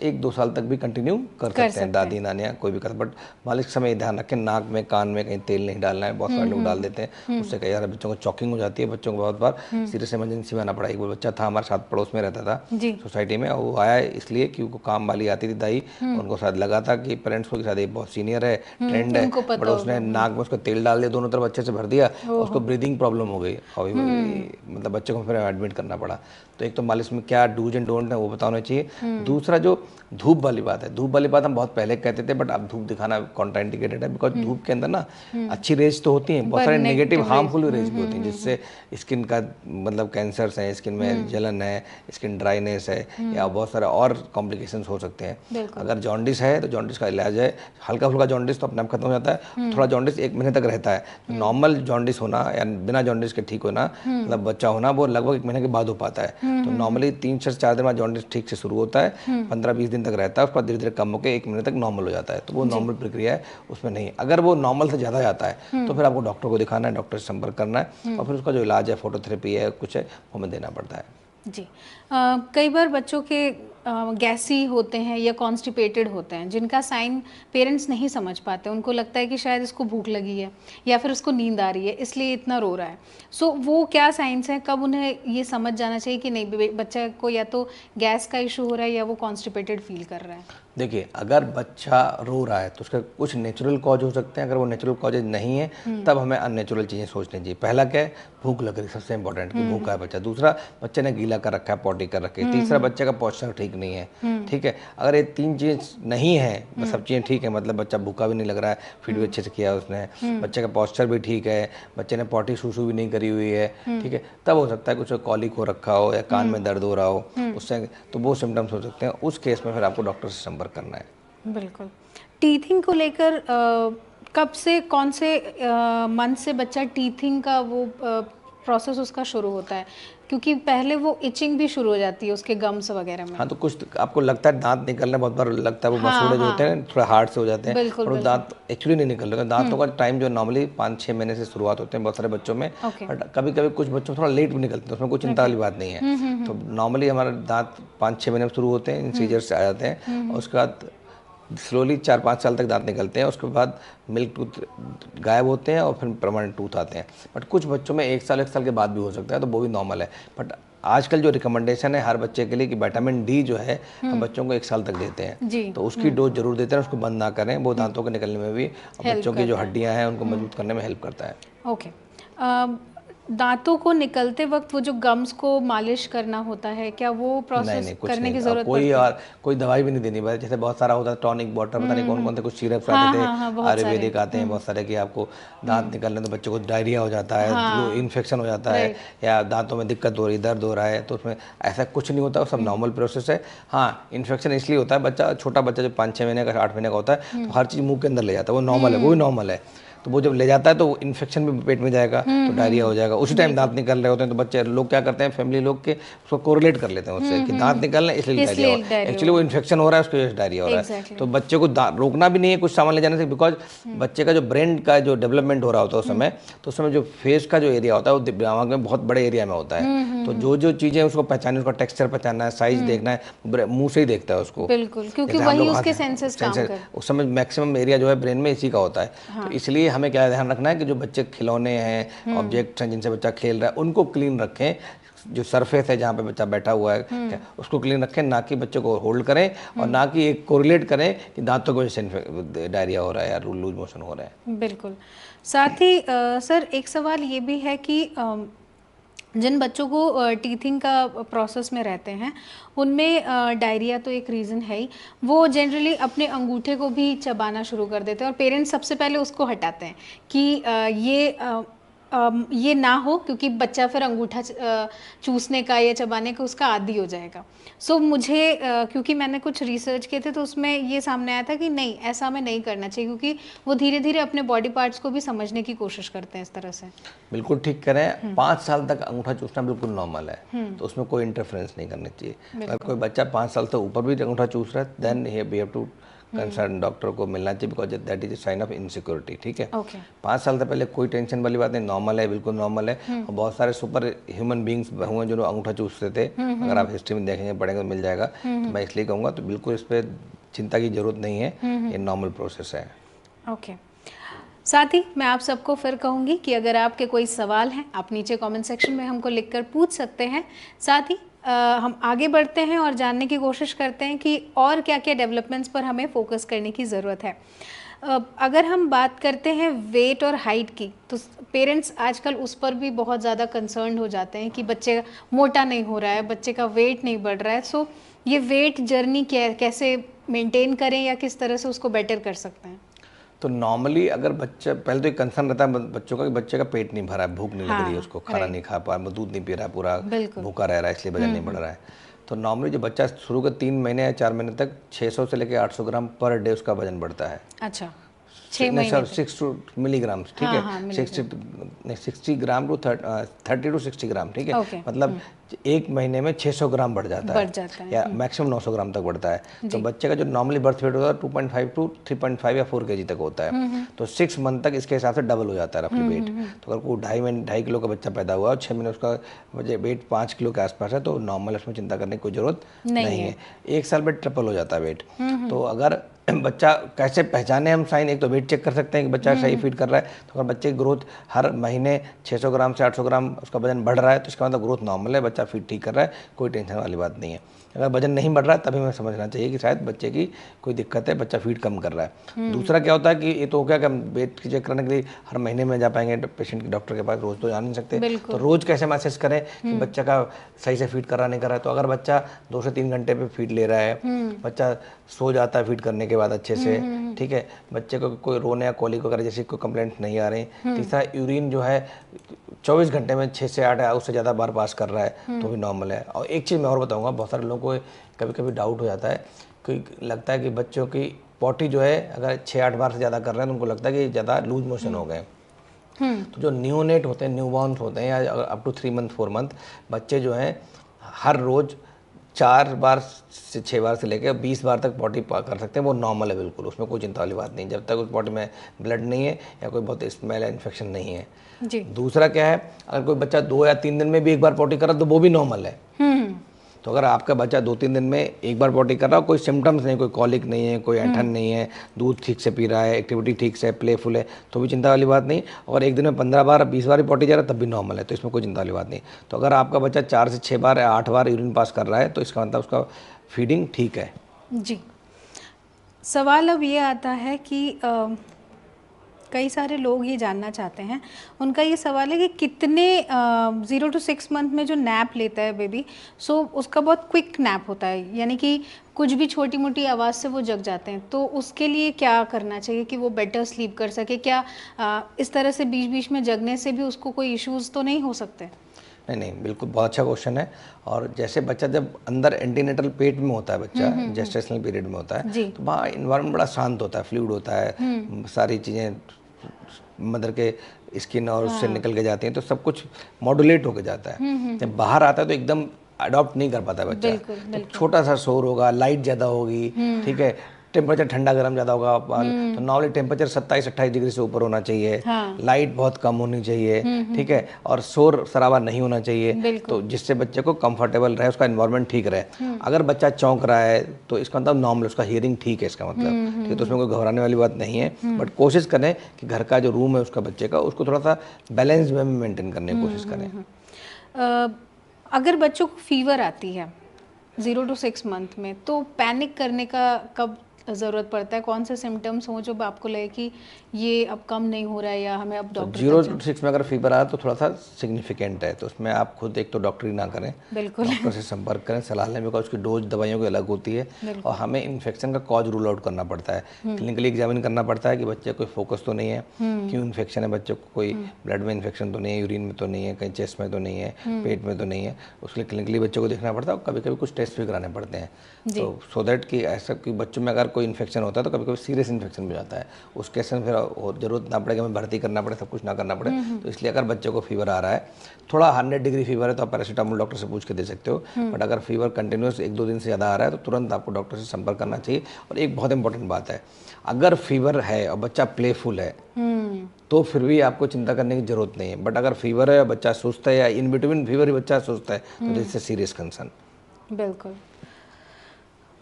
1-2 साल तक भी कंटिन्यू कर सकते हैं, दादी नानियाँ कोई भी कर। बट मालिश के समय ध्यान रखें, नाक में कान में कहीं तेल नहीं डालना है। बहुत सारे लोग डाल देते हैं, उससे कई सारे बच्चों को चॉकिंग हो जाती है। बच्चों को बहुत बार सीरियस इमरजेंसी में आना पड़ा। एक वो बच्चा था हमारे साथ पड़ोस में रहता था सोसाइटी में, वो आया इसलिए कि वो काम वाली आती थी दाई, उनको शायद लगा था कि पेरेंट्स को शायद एक बहुत सीनियर है, ट्रेंड है, बट उसने नाक में उसको तेल डाल दिया, दोनों तरफ अच्छे से भर दिया, उसको ब्रीदिंग प्रॉब्लम हो गई और मतलब बच्चे को फिर एडमिट करना पड़ा। तो एक तो मालिश में क्या डूज एंड डोंट है वो बताना चाहिए। दूसरा जो धूप वाली बात है, धूप वाली बात हम बहुत पहले कहते थे, बट अब धूप दिखाना कॉन्ट्राइंडिकेटेड है, बिकॉज धूप के अंदर ना अच्छी रेज तो होती हैं, बहुत सारे नेगेटिव हार्मफुल रेज भी होती हैं, जिससे स्किन का मतलब कैंसर्स हैं, स्किन में जलन है, स्किन ड्राइनेस है, या बहुत सारे और कॉम्प्लिकेशंस हो सकते हैं। अगर जॉन्डिस है तो जॉन्डिस का इलाज है, हल्का फुल्का जॉन्डिस तो अपने आप खत्म हो जाता है, थोड़ा जॉन्डिस 1 महीने तक रहता है। नॉर्मल जॉन्डिस होना या बिना जॉन्डिस के ठीक होना, मतलब बच्चा होना, वो लगभग 1 महीने के बाद हो पाता है। तो नॉर्मली 3 से 4 दिन बाद जॉन्डिस ठीक से शुरू होता है, 15-20 दिन तक रहता है, उसके बाद धीरे धीरे कम होकर 1 महीने तक नॉर्मल हो जाता है। तो वो नॉर्मल प्रक्रिया है, उसमें नहीं। अगर वो नॉर्मल से ज़्यादा जाता है तो फिर आपको डॉक्टर को दिखाना है, डॉक्टर से संपर्क करना है, और फिर उसका जो इलाज है, फोटोथेरेपी है, कुछ है, वो हमें देना पड़ता है। जी। कई बार बच्चों के गैसी होते हैं या कॉन्स्टिपेटेड होते हैं, जिनका साइन पेरेंट्स नहीं समझ पाते। उनको लगता है कि शायद इसको भूख लगी है या फिर उसको नींद आ रही है, इसलिए इतना रो रहा है। सो वो क्या साइंस हैं, कब उन्हें ये समझ जाना चाहिए कि नहीं बच्चा को या तो गैस का इशू हो रहा है या वो कॉन्स्टिपेटेड फील कर रहा है? देखिए, अगर बच्चा रो रहा है तो उसका कुछ नेचुरल कॉज हो सकते हैं। अगर वो नेचुरल कॉजेज नहीं है तब हमें अननेचुरल चीज़ें सोचनी चाहिए। पहला क्या है, भूख लग रही, सबसे इंपॉर्टेंट कि भूखा है बच्चा। दूसरा, बच्चे ने गीला कर रखा है, पॉटी कर रखी है। तीसरा, बच्चे का पोस्चर ठीक नहीं है। ठीक है, अगर ये 3 चीज़ नहीं है, सब चीज़ें ठीक है, मतलब बच्चा भूखा भी नहीं लग रहा है, फीड भी अच्छे से किया उसने, बच्चे का पोस्चर भी ठीक है, बच्चे ने पॉटी सूसू भी नहीं करी हुई है, ठीक है, तब हो सकता है कुछ कॉलिक हो रखा हो या कान में दर्द हो रहा हो, उससे तो वो सिम्टम्स हो सकते हैं। उस केस में फिर आपको डॉक्टर से संपर्क करना है। बिल्कुल। टीथिंग को लेकर कब से, कौन से मंथ से बच्चा टीथिंग का वो प्रोसेस उसका शुरू होता है? क्योंकि पहले वो इचिंग भी शुरू हो जाती है उसके गम्स वगैरह में। हाँ, तो कुछ आपको लगता है दांत निकलने, बहुत बार लगता है वो मसूड़े जो होते हैं थोड़ा हार्ड से हो जाते हैं, और वो दांत एक्चुअली नहीं निकल रहे। दांतों का टाइम जो नॉर्मली 5-6 महीने से शुरुआत होते हैं बहुत सारे बच्चों में, बट कभी कभी कुछ बच्चों में थोड़ा लेट भी निकलते हैं, उसमें कोई चिंता वाली बात नहीं है। तो नॉर्मली हमारे दांत 5-6 महीने में शुरू होते हैं, इंसीजर से आ जाते हैं, और उसके बाद स्लोली 4-5 साल तक दांत निकलते हैं। उसके बाद मिल्क टूथ गायब होते हैं और फिर परमानेंट टूथ आते हैं। बट कुछ बच्चों में 1 साल के बाद भी हो सकता है, तो वो भी नॉर्मल है। बट आजकल जो रिकमेंडेशन है हर बच्चे के लिए कि विटामिन डी जो है हम बच्चों को 1 साल तक देते हैं, तो उसकी डोज जरूर देते हैं, उसको बंद ना करें। वो दांतों के निकलने में भी और बच्चों की जो हड्डियाँ हैं उनको मजबूत करने में हेल्प करता है। ओके। दांतों को निकलते वक्त वो जो गम्स को मालिश करना होता है, क्या वो प्रोसेस करने की जरूरत पड़ती है? और कोई दवाई भी नहीं देनी पड़ती। जैसे बहुत सारा होता है टॉनिक वाटर, पता नहीं कौन कौन से कुछ सिरप्स आते थे, आयुर्वेदिक आते हैं बहुत सारे, कि आपको दांत निकलने तो बच्चों को डायरिया हो जाता है, इन्फेक्शन हो जाता है, या दांतों में दिक्कत हो रही, दर्द हो रहा है, तो उसमें ऐसा कुछ नहीं होता, सब नॉर्मल प्रोसेस है। हाँ, इन्फेक्शन इसलिए होता है, बच्चा छोटा बच्चा जो 5-6 महीने का 8 महीने का होता है, तो हर चीज़ मुंह के अंदर ले जाता है, वो नॉर्मल है, वो भी नॉर्मल है। तो वो जब ले जाता है तो इन्फेक्शन भी पेट में जाएगा, तो डायरिया हो जाएगा। उसी टाइम दांत निकल रहे होते हैं, तो बच्चे लोग क्या करते हैं, फैमिली लोग के उसको कोरिलेट कर लेते हैं उससे कि दांत निकल रहे हैं इसलिए डायरिया हो रहा है। एक्चुअली वो इन्फेक्शन हो रहा है, उसकी वजह से डायरिया हो रहा है। तो बच्चे को रोकना भी नहीं है कुछ सामान ले जाने से, बिकॉज बच्चे का जो ब्रेन का जो डेवलपमेंट हो रहा होता है उस समय, तो उस समय जो फेस का जो एरिया होता है वो दिमाग में बहुत बड़े एरिया में होता है। तो जो जो चीज़ें उसको पहचानी, उसका टेक्सचर पहचानना है, साइज देखना है, मुंह से ही देखता है उसको। बिल्कुल, क्योंकि वही उसके सेंसेस काम करते हैं। उस समय मैक्सिमम एरिया जो है ब्रेन में इसी का होता है। तो इसलिए हमें क्या ध्यान रखना है कि जो बच्चे खिलौने हैं, ऑब्जेक्ट्स हैं जिनसे बच्चा खेल रहा है, उनको क्लीन रखें। जो सरफेस है जहाँ पे बच्चा बैठा हुआ है उसको क्लीन रखें, ना कि बच्चे को होल्ड करें, और ना कि एक कोरिलेट करें कि दांतों की वजह से डायरिया हो रहा है या लूज मोशन हो रहा है। बिल्कुल। साथ ही सर एक सवाल ये भी है कि जिन बच्चों को टीथिंग का प्रोसेस में रहते हैं उनमें डायरिया तो एक रीज़न है ही, वो जनरली अपने अंगूठे को भी चबाना शुरू कर देते हैं, और पेरेंट्स सबसे पहले उसको हटाते हैं कि ये ना हो, क्योंकि बच्चा फिर अंगूठा चूसने का या चबाने का उसका आदी हो जाएगा। सो मुझे क्योंकि मैंने कुछ रिसर्च किए थे तो उसमें ये सामने आया था कि नहीं, ऐसा हमें नहीं करना चाहिए, क्योंकि वो धीरे धीरे अपने बॉडी पार्ट्स को भी समझने की कोशिश करते हैं इस तरह से। बिल्कुल ठीक करें। 5 साल तक अंगूठा चूसना बिल्कुल नॉर्मल है, तो उसमें कोई इंटरफेरेंस नहीं करनी चाहिए। अगर कोई बच्चा 5 साल से ऊपर भी अंगूठा चूस रहा है, then we have to concern doctor को मिलना चाहिए, because that is a sign of insecurity. ठीक है, ओके 5 साल से पहले कोई टेंशन वाली बात नहीं, नॉर्मल है, बिल्कुल नॉर्मल है। और बहुत सारे सुपर ह्यूमन बींग्स हुए जो अंगूठा चूसते थे, अगर आप हिस्ट्री में देखेंगे पढ़ेंगे तो मिल जाएगा। तो मैं इसलिए कहूँगा तो बिल्कुल इस पर चिंता की जरूरत नहीं है, ये नॉर्मल प्रोसेस है। ओके। साथ ही मैं आप सबको फिर कहूँगी कि अगर आपके कोई सवाल हैं आप नीचे कमेंट सेक्शन में हमको लिखकर पूछ सकते हैं। साथ ही हम आगे बढ़ते हैं और जानने की कोशिश करते हैं कि और क्या क्या डेवलपमेंट्स पर हमें फोकस करने की ज़रूरत है। अगर हम बात करते हैं वेट और हाइट की, तो पेरेंट्स आजकल उस पर भी बहुत ज़्यादा कंसर्न हो जाते हैं कि बच्चे मोटा नहीं हो रहा है, बच्चे का वेट नहीं बढ़ रहा है। सो ये वेट जर्नी कैसे मेंटेन करें या किस तरह से उसको बेटर कर सकते हैं? तो नॉर्मली अगर बच्चा, पहले तो एक कंसर्न रहता है बच्चों का कि बच्चे का पेट नहीं भरा है, भूख नहीं लग रही है उसको, खाना नहीं खा पा रहा, दूध नहीं पी रहा है, पूरा भूखा रह रहा है, इसलिए वजन नहीं बढ़ रहा है। तो नॉर्मली जो बच्चा शुरू के 3 महीने या 4 महीने तक 600 से लेकर 800 ग्राम पर डे उसका वजन बढ़ता है। अच्छा, 6 महीने 6 मिलीग्राम, ठीक है, 60 ग्राम टू 30 टू 60 ग्राम, ठीक है, मतलब 1 महीने में 600 ग्राम बढ़ जाता है या मैक्सिमम 900 ग्राम तक बढ़ता है। तो बच्चे का जो नॉर्मली बर्थ वेट होता है 2.5 टू 3.5 या 4 kg तक होता है। तो 6 मंथ तक इसके हिसाब से डबल हो जाता है रफली वेट। तो अगर कोई 2.5 किलो का बच्चा पैदा हुआ और 6 महीने उसका वेट 5 किलो के आसपास है तो नॉर्मल, उसमें चिंता करने की कोई जरूरत नहीं है। 1 साल में ट्रिपल हो जाता है वेट। तो अगर बच्चा कैसे पहचाने हम साइन, एक तो वेट चेक कर सकते हैं कि बच्चा सही फीड कर रहा है। तो अगर बच्चे की ग्रोथ हर महीने 600 ग्राम से 800 ग्राम उसका वजन बढ़ रहा है तो इसका मतलब ग्रोथ नॉर्मल है, बच्चा फीड ठीक कर रहा है, कोई टेंशन वाली बात नहीं है। अगर वजन नहीं बढ़ रहा है तभी हमें समझना चाहिए कि शायद बच्चे की कोई दिक्कत है, बच्चा फीड कम कर रहा है। दूसरा क्या होता है कि ये तो हो गया कि हम वेट चेक करने के लिए हर महीने में जा पाएंगे पेशेंट के डॉक्टर के पास, रोज तो जा नहीं सकते। तो रोज कैसे मैसेज करें कि बच्चा का सही से फीड कर रहा नहीं कर रहा है। तो अगर बच्चा 2 से 3 घंटे पे फीड ले रहा है, बच्चा सो जाता है फीड करने के बाद अच्छे से, ठीक है, बच्चे को कोई रोने या कोलिक वगैरह जैसी कोई कंप्लेंट नहीं आ रही। तीसरा, यूरिन जो है 24 घंटे में 6 से 8 या उससे ज़्यादा बार पास कर रहा है तो भी नॉर्मल है। और एक चीज़ मैं और बताऊंगा, बहुत सारे लोगों को कभी कभी डाउट हो जाता है कि लगता है कि बच्चों की पॉटी जो है अगर 6-8 बार से ज़्यादा कर रहे हैं तो उनको लगता है कि ज़्यादा लूज मोशन हो गए। तो जो न्यूनेट होते हैं, न्यूबॉर्न्स होते हैं या अप टू 3 मंथ 4 मंथ बच्चे जो हैं हर रोज़ 4 बार से 6 बार से लेकर 20 बार तक पॉटी कर सकते हैं, वो नॉर्मल है बिल्कुल, उसमें कोई चिंता वाली बात नहीं, जब तक उस पॉटी में ब्लड नहीं है या कोई बहुत स्मेल या इन्फेक्शन नहीं है जी। दूसरा क्या है, अगर कोई बच्चा 2 या 3 दिन में भी 1 बार पॉटी कर रहा है तो वो भी नॉर्मल है। तो अगर आपका बच्चा 2-3 दिन में 1 बार पॉटी कर रहा हो, कोई सिम्टम्स नहीं, कोई कॉलिक नहीं है, कोई ऐंठन नहीं है, दूध ठीक से पी रहा है, एक्टिविटी ठीक से, प्लेफुल है, तो भी चिंता वाली बात नहीं। और एक दिन में 15 बार 20 बार पॉटी जा रहा है तब भी नॉर्मल है, तो इसमें कोई चिंता वाली बात नहीं। तो अगर आपका बच्चा 4 से 6 बार या 8 बार यूरिन पास कर रहा है तो इसका मतलब उसका फीडिंग ठीक है जी। सवाल अब ये आता है कि कई सारे लोग ये जानना चाहते हैं, उनका ये सवाल है कि कितने 0 to 6 मंथ में जो नैप लेता है बेबी, सो उसका बहुत क्विक नैप होता है, यानी कि कुछ भी छोटी मोटी आवाज़ से वो जग जाते हैं, तो उसके लिए क्या करना चाहिए कि वो बेटर स्लीप कर सके? क्या इस तरह से बीच बीच में जगने से भी उसको कोई इश्यूज़ तो नहीं हो सकते? नहीं, बिल्कुल बहुत अच्छा क्वेश्चन है। और जैसे बच्चा जब अंदर एंटीनेटल पेट में होता है, बच्चा जेस्टेशनल पीरियड में होता है, तो वहाँ इन्वायरमेंट बड़ा शांत होता है, फ्लूइड होता है, सारी चीज़ें मदर के स्किन और उससे निकल के जाती हैं, तो सब कुछ मॉड्यूलेट होके जाता है। जब बाहर आता है तो एकदम अडॉप्ट नहीं कर पाता बच्चा, तो छोटा सा शोर होगा, लाइट ज़्यादा होगी, ठीक है, टेम्परेचर ठंडा गर्म ज़्यादा होगा, तो नॉर्मली टेम्परेचर 27-28 डिग्री से ऊपर होना चाहिए, लाइट बहुत कम होनी चाहिए, ठीक है, और शोर शराबा नहीं होना चाहिए, तो जिससे बच्चे को कंफर्टेबल रहे, उसका एनवायरनमेंट ठीक रहे। अगर बच्चा चौंक रहा है तो इसका मतलब नॉर्मल, उसका हियरिंग ठीक है, इसका मतलब ठीक है, तो उसमें कोई घबराने वाली बात नहीं है। बट कोशिश करें कि घर का जो रूम है उसका बच्चे का, उसको थोड़ा सा बैलेंस वे में मेंटेन करने की कोशिश करें। अगर बच्चों को फीवर आती है 0 to 6 मंथ में, तो पैनिक करने का कब ज़रूरत पड़ता है? कौन से सिम्टम्स हों जो आपको लगे कि ये अब कम नहीं हो रहा है या हमें अब डॉक्टर? 0 to 6 में अगर फीवर आया तो थोड़ा सा सिग्निफिकेंट है, तो उसमें आप खुद एक तो डॉक्टरी ना करें, डॉक्टर से संपर्क करें, सलाह लें, बिकॉज उसकी डोज दवाइयों की अलग होती है और हमें इन्फेक्शन का कॉज रूल आउट करना पड़ता है, क्लिनिकली एग्जामिन करना पड़ता है कि बच्चे कोई फोकस तो नहीं है, क्यों इन्फेक्शन है बच्चे को, कोई ब्लड में इन्फेक्शन तो नहीं है, यूरिन में तो नहीं है, कहीं चेस्ट में तो नहीं है, पेट में तो नहीं है, उसके लिए क्लिनिकली बच्चों को देखना पड़ता है और कभी कभी कुछ टेस्ट भी कराने पड़ते हैं, तो सो दैट कि ऐसा कि बच्चों में अगर कोई इन्फेक्शन होता है तो कभी कभी सीरियस इन्फेक्शन भी हो जाता है, उस केस में फिर जरूरत ना पड़े कि हमें भर्ती करना पड़े, सब कुछ ना करना पड़े। तो इसलिए अगर बच्चे को फीवर आ रहा है, थोड़ा 100 डिग्री फीवर है तो आप पैरासीटामोल डॉक्टर से पूछ के दे सकते हो, बट अगर फीवर कंटिन्यूस 1-2 दिन से ज़्यादा आ रहा है तो तुरंत आपको डॉक्टर से संपर्क करना चाहिए। और एक बहुत इंपॉर्टेंट बात है, अगर फीवर है और बच्चा प्लेफुल है तो फिर भी आपको चिंता करने की जरूरत नहीं है, बट अगर फीवर है, बच्चा सुस्त है या इन बिटवीन फीवर ही बच्चा सुस्त है तो दिस इज सीरियस कंसर्न। बिल्कुल।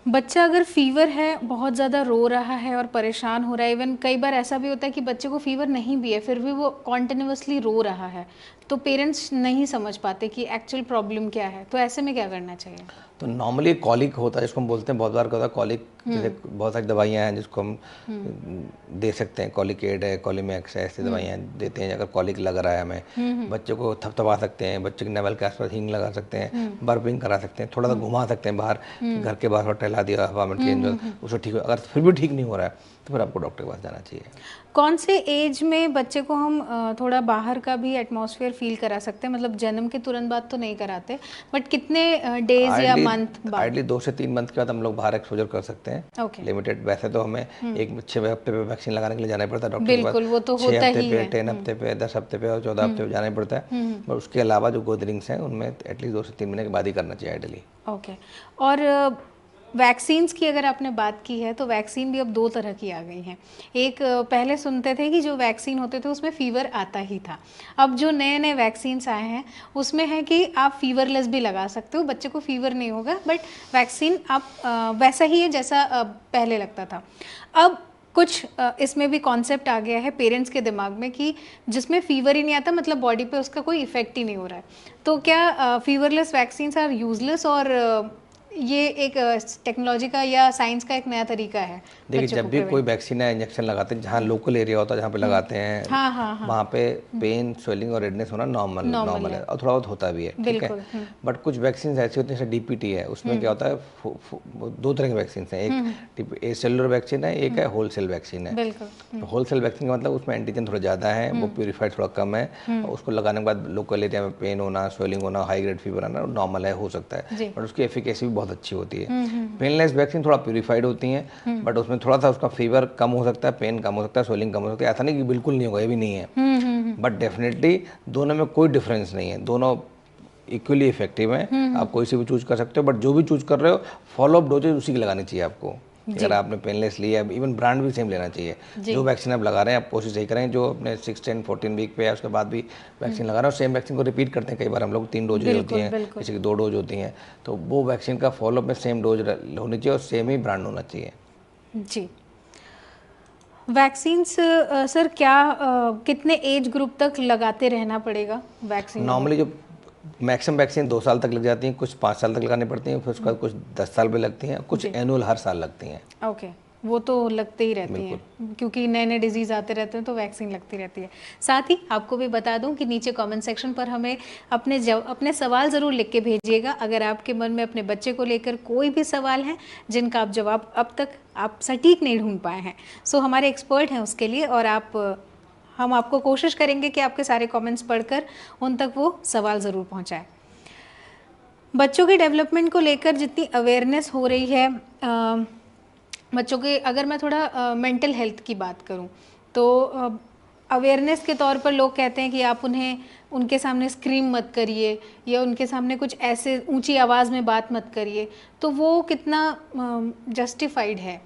बच्चा अगर फीवर है, बहुत ज़्यादा रो रहा है और परेशान हो रहा है, इवन कई बार ऐसा भी होता है कि बच्चे को फीवर नहीं भी है फिर भी वो कॉन्टिन्यूसली रो रहा है, तो पेरेंट्स नहीं समझ पाते कि एक्चुअल प्रॉब्लम क्या है, तो ऐसे में क्या करना चाहिए? तो नॉर्मली कॉलिक होता है जिसको हम बोलते हैं, बहुत बार क्या होता है कॉलिक, जैसे बहुत सारी दवाइयाँ हैं जिसको हम दे सकते हैं, कॉलिकेट है, कॉलीमैक्स है, ऐसी दवाइयाँ देते हैं अगर कॉलिक लग रहा है हमें। बच्चे को थपथपा सकते हैं, बच्चे के नेवल के आसपास हींग लगा सकते हैं, बर्पिंग करा सकते हैं, थोड़ा सा घुमा सकते हैं बाहर, घर के बाहर टहला दिया, हवा में चेंज हो, उसको ठीक हो। अगर फिर भी ठीक नहीं हो रहा है तो फिर आपको डॉक्टर के पास जाना चाहिए। कौन से एज में बच्चे को हम थोड़ा बाहर का भी एटमॉस्फेयर फील करा सकते हैं? मतलब जन्म के तुरंत बाद तो नहीं कराते, बट कितने डेज या मंथ बाद? आइडली 2 से 3 मंथ के बाद हम लोग बाहर एक्सपोजर कर सकते हैं। ओके। लिमिटेड, वैसे तो हमें 6 हफ्ते पे वैक्सीन लगाने के लिए जाना पड़ता है डॉक्टर के पास। बिल्कुल, वो तो होता ही है। 10 हफ्ते पे, 10 हफ्ते पे और 14 हफ्ते पे जाना ही पड़ता है। और उसके अलावा जो गोदरिंग्स हैं उनमें एटलीस्ट 2 से 3 महीने के बाद ही करना चाहिए आइडली। ओके। और वैक्सीन्स की अगर आपने बात की है तो वैक्सीन भी अब 2 तरह की आ गई हैं। एक पहले सुनते थे कि जो वैक्सीन होते थे उसमें फ़ीवर आता ही था। अब जो नए नए वैक्सीन्स आए हैं उसमें है कि आप फीवरलेस भी लगा सकते हो, बच्चे को फीवर नहीं होगा, बट वैक्सीन आप वैसा ही है जैसा पहले लगता था। अब कुछ इसमें भी कॉन्सेप्ट आ गया है पेरेंट्स के दिमाग में कि जिसमें फीवर ही नहीं आता मतलब बॉडी पे उसका कोई इफेक्ट ही नहीं हो रहा है, तो क्या फीवरलेस वैक्सीन्स आर यूजलेस? और ये एक टेक्नोलॉजी का या साइंस का एक नया तरीका है? देखिए, जब भी कोई वैक्सीन या इंजेक्शन लगाते हैं, जहाँ लोकल एरिया होता है जहाँ पे लगाते हैं, हाँ। वहाँ पे पेन, स्वेलिंग और रेडनेस होना नॉर्मल है और थोड़ा बहुत होता भी है, ठीक है। बट कुछ वैक्सीन ऐसी होती हैं जैसे डीपीटी है, उसमें क्या होता है 2 तरह की वैक्सीन हैं, एक सेलुलर वैक्सीन है, एक है होलसेल वैक्सीन है। तो होलसेल वैक्सीन का मतलब उसमें एंटीजन थोड़ा ज़्यादा है, वो प्यूरीफाइड थोड़ा कम है, और उसको लगाने के बाद लोकल एरिया में पेन होना, स्वेलिंग होना, हाई ग्रेड फीवर आना नॉर्मल है, हो सकता है, बट उसकी एफिकेसी भी बहुत अच्छी होती है। पेनलेस वैक्सीन थोड़ा प्यूरीफाइड होती हैं, बट उसमें थोड़ा सा उसका फीवर कम हो सकता है, पेन कम हो सकता है, स्वेलिंग कम हो सकता है। ऐसा नहीं कि बिल्कुल नहीं होगा, ये भी नहीं है, बट डेफिनेटली दोनों में कोई डिफरेंस नहीं है, दोनों इक्वली इफेक्टिव हैं। आप कोई सी भी चूज कर सकते हो, बट जो भी चूज कर रहे हो फॉलो अप डोजेज उसी की लगानी चाहिए आपको। अगर आपने पेनलेस लिया, इवन ब्रांड भी सेम लेना चाहिए। जो वैक्सीन आप लगा रहे हैं आप कोशिश यही करें, जो अपने 6, 10, 14 वीक पे है उसके बाद भी वैक्सीन लगा रहे हैं, सेम वैक्सीन को रिपीट करते हैं। कई बार हम लोग 3 डोजेज होती हैं, किसी की 2 डोज होती हैं, तो वो वैक्सीन का फॉलोअप में सेम डोज होनी चाहिए और सेम ही ब्रांड होना चाहिए। जी। वैक्सीन्स सर क्या कितने एज ग्रुप तक लगाते रहना पड़ेगा वैक्सीन? नॉर्मली जो मैक्सिमम वैक्सीन 2 साल तक लग जाती हैं, कुछ 5 साल तक लगानी पड़ती हैं, फिर उसके बाद कुछ 10 साल पे लगती हैं, कुछ एनुअल हर साल लगती हैं। ओके, वो तो लगते ही रहती हैं क्योंकि नए नए डिजीज़ आते रहते हैं तो वैक्सीन लगती रहती है। साथ ही आपको भी बता दूं कि नीचे कमेंट सेक्शन पर हमें अपने सवाल ज़रूर लिख के भेजिएगा। अगर आपके मन में अपने बच्चे को लेकर कोई भी सवाल है जिनका आप जवाब अब तक आप सटीक नहीं ढूंढ पाए हैं, सो हमारे एक्सपर्ट हैं उसके लिए, और हम आपको कोशिश करेंगे कि आपके सारे कमेंट्स पढ़कर उन तक वो सवाल ज़रूर पहुँचाएँ। बच्चों के डेवलपमेंट को लेकर जितनी अवेयरनेस हो रही है, बच्चों के, अगर मैं थोड़ा मेंटल हेल्थ की बात करूं तो अवेयरनेस के तौर पर लोग कहते हैं कि आप उनके सामने स्क्रीम मत करिए या उनके सामने कुछ ऐसे ऊंची आवाज़ में बात मत करिए, तो वो कितना जस्टिफाइड है?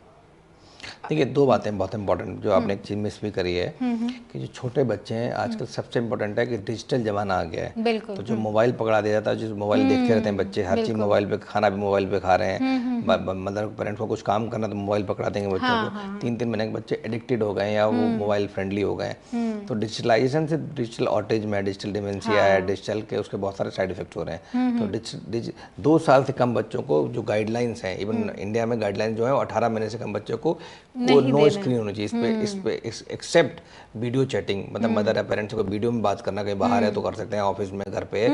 देखिए, 2 बातें बहुत इंपॉर्टेंट जो आपने एक चीज़ मिस भी करी है कि जो छोटे बच्चे हैं आजकल सबसे इम्पोर्टेंट है कि डिजिटल जमाना आ गया है। बिल्कुल। तो जो मोबाइल पकड़ा दिया जाता है, जो मोबाइल देखते रहते हैं बच्चे, हर चीज़ मोबाइल पे, खाना भी मोबाइल पे खा रहे हैं, मदर पेरेंट्स को कुछ काम करना तो मोबाइल पकड़ा देंगे बच्चों को। 3-3 महीने के बच्चे एडिक्टेड हो गए हैं या वो मोबाइल फ्रेंडली हो गए हैं। तो डिजिटलाइजेशन से डिजिटल ऑटिज्म है, डिजिटल डिमेंशिया है, डिजिटल के उसके बहुत सारे साइड इफेक्ट्स हो रहे हैं। तो 2 साल से कम बच्चों को जो गाइडलाइंस हैं, इवन इंडिया में गाइडलाइंस जो है 18 महीने से कम बच्चों को नो स्क्रीन होनी चाहिए। इस पे एक्सेप्ट वीडियो चैटिंग, मतलब मदर या पेरेंट्स को वीडियो में बात करना, कहीं बाहर है तो कर सकते हैं, ऑफिस में, घर पे,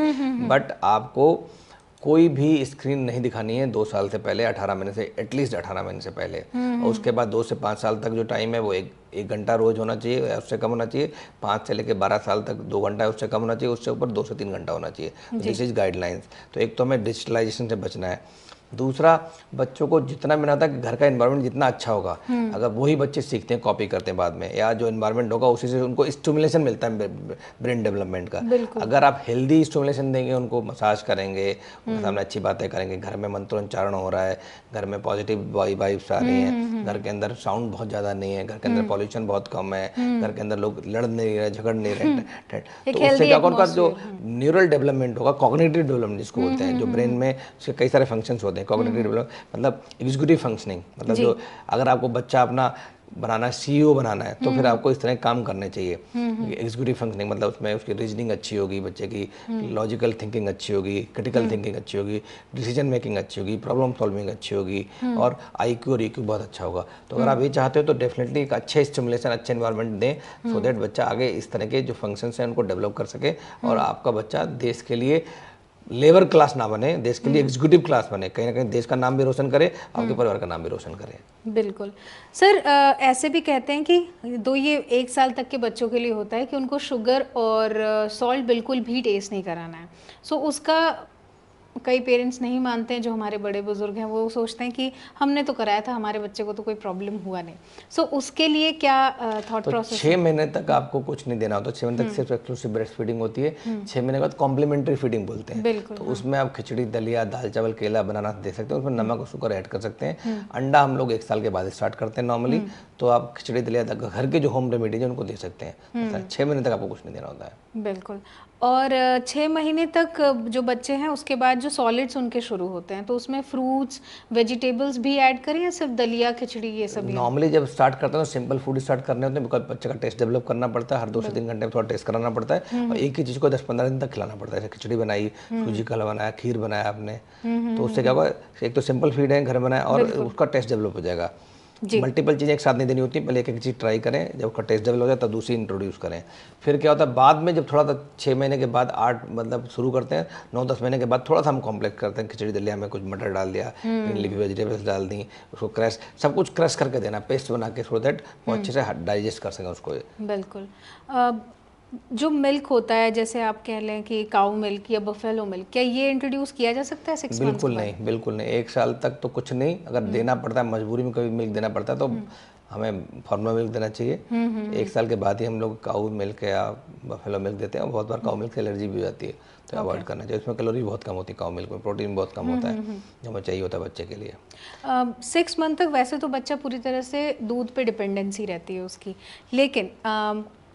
बट आपको कोई भी स्क्रीन नहीं दिखानी है 2 साल से पहले, 18 महीने से, एटलीस्ट 18 महीने से पहले। और उसके बाद 2 से 5 साल तक जो टाइम है वो एक घंटा रोज होना चाहिए या उससे कम होना चाहिए। 5 से लेकर 12 साल तक 2 घंटा है, उससे कम होना चाहिए, उससे ऊपर 2 से 3 घंटा होना चाहिए। This is guidelines. तो एक तो हमें डिजिटलाइजेशन से बचना है। दूसरा, बच्चों को जितना मैंने होता है कि घर का एनवायरनमेंट जितना अच्छा होगा, अगर वही बच्चे सीखते हैं, कॉपी करते हैं बाद में, या जो एनवायरनमेंट होगा उसी से उनको स्टिमुलेशन मिलता है ब्रेन डेवलपमेंट का। अगर आप हेल्दी स्टिमुलेशन देंगे, उनको मसाज करेंगे, उनके सामने अच्छी बातें करेंगे, घर में मंत्रोच्चारण हो रहा है, घर में पॉजिटिव वाइब्स आ रही हैं, घर के अंदर साउंड बहुत ज़्यादा नहीं है, घर के अंदर पॉल्यूशन बहुत कम है, घर के अंदर लोग लड़ नहीं रहे, झगड़ नहीं रहे, तो उससे क्या होगा, उनका जो न्यूरल डेवलपमेंट होगा, कॉग्निटिव डेवलपमेंट जिसको बोलते हैं, जो ब्रेन में उसके कई सारे फंक्शंस होते हैं, कॉग्निटिव डेवलपमेंट मतलब एग्जीक्यूटिव फंक्शनिंग, मतलब जो अगर आपको बच्चा अपना बनाना है, सीईओ बनाना है, तो फिर आपको इस तरह के काम करने चाहिए। एग्जीक्यूटिव फंक्शनिंग मतलब उसमें उसकी रीजनिंग अच्छी होगी, बच्चे की लॉजिकल थिंकिंग अच्छी होगी, क्रिटिकल थिंकिंग अच्छी होगी, डिसीजन मेकिंग अच्छी होगी, प्रॉब्लम सॉल्विंग अच्छी होगी, और आईक्यू और ईक्यू बहुत अच्छा होगा। तो अगर आप ये चाहते हो तो डेफिनेटली एक अच्छे स्टिमुलेशन, अच्छे एनवायरनमेंट दें, सो दैट बच्चा आगे इस तरह के जो फंक्शंस हैं उनको डेवलप कर सके, और आपका बच्चा देश के लिए लेबर क्लास ना बने, देश के लिए एग्जीक्यूटिव क्लास बने, कहीं ना कहीं देश का नाम भी रोशन करे, आपके परिवार का नाम भी रोशन करे। बिल्कुल सर, ऐसे भी कहते हैं कि ये 1 साल तक के बच्चों के लिए होता है कि उनको शुगर और सॉल्ट बिल्कुल भी टेस्ट नहीं कराना है। सो उसका कई पेरेंट्स नहीं मानते हैं, जो हमारे बड़े बुजुर्ग हैं वो सोचते हैं कि हमने तो कराया था, हमारे बच्चे को तो कोई प्रॉब्लम हुआ नहीं। सो उसके लिए क्या थॉट प्रोसेस? 6 महीने तक आपको कुछ नहीं देना होता, 6 महीने तक सिर्फ एक्सक्लूसिव ब्रेस्ट फीडिंग होती है। 6 महीने के बाद कॉम्प्लीमेंट्री फीडिंग बोलते हैं, तो उसमें आप खिचड़ी, दलिया, दाल चावल, केला, बनाना दे सकते हैं, उसमें नमक और शुगर ऐड कर सकते हैं। अंडा हम लोग 1 साल के बाद स्टार्ट करते हैं नॉर्मली, तो आप खिचड़ी, दलिया, घर के जो होम रेमेडीज है उनको दे सकते हैं। 6 महीने तक आपको कुछ नहीं देना होता है। बिल्कुल। और 6 महीने तक जो बच्चे हैं उसके बाद जो सॉलिड्स उनके शुरू होते हैं, तो उसमें फ्रूट्स, वेजिटेबल्स भी ऐड करें या सिर्फ दलिया, खिचड़ी ये सब? नॉर्मली जब स्टार्ट करते हैं तो सिंपल फूड स्टार्ट करने होते हैं, बिकॉज बच्चे का टेस्ट डेवलप करना पड़ता है, हर 2 से 3 घंटे में थोड़ा टेस्ट कराना पड़ता है, और एक ही चीज़ को 10-15 दिन तक खिलाना पड़ता है। जैसे खिचड़ी बनाई, सूजी का हलवा बनाया, खीर बनाया आपने, तो उससे क्या होगा, एक तो सिंपल फीड है, घर बनाया, और उसका टेस्ट डेवलप हो जाएगा। मल्टीपल चीज़ें एक साथ नहीं देनी होती, पहले एक एक चीज़ ट्राई करें, जब उसका टेस्ट डेवलप हो जाए तब दूसरी इंट्रोड्यूस करें। फिर क्या होता है, बाद में जब थोड़ा सा 6 महीने के बाद 8 मतलब शुरू करते हैं, 9-10 महीने के बाद थोड़ा सा हम कॉम्प्लेक्स करते हैं, खिचड़ी दलिया में कुछ मटर डाल दिया, लीफी वेजिटेबल्स डाल दी, उसको क्रश, सब कुछ क्रश करके देना, पेस्ट बना के, सो दैट वो अच्छे से डाइजेस्ट कर सकें उसको। बिल्कुल। जो मिल्क होता है, जैसे आप कह लें कि काऊ मिल्क या बफेलो मिल्क, क्या ये इंट्रोड्यूस किया जा सकता है 6 मंथ्स? बिल्कुल नहीं, बिल्कुल नहीं। 1 साल तक तो कुछ नहीं, अगर देना पड़ता है, मजबूरी में कभी मिल्क देना पड़ता है, तो हमें फॉर्मूला मिल्क देना चाहिए। 1 साल के बाद ही हम लोग काऊ मिल्क या बफेलो मिल्क देते हैं, और बहुत बार काऊ मिल्क से एलर्जी भी हो जाती है, तो अवॉइड करना चाहिए। इसमें कैलोरी बहुत कम होती है, काऊ मिल्क में प्रोटीन बहुत कम होता है, जो हमें चाहिए होता है बच्चे के लिए। 6 मंथ तक वैसे तो बच्चा पूरी तरह से दूध पे डिपेंडेंसी रहती है उसकी, लेकिन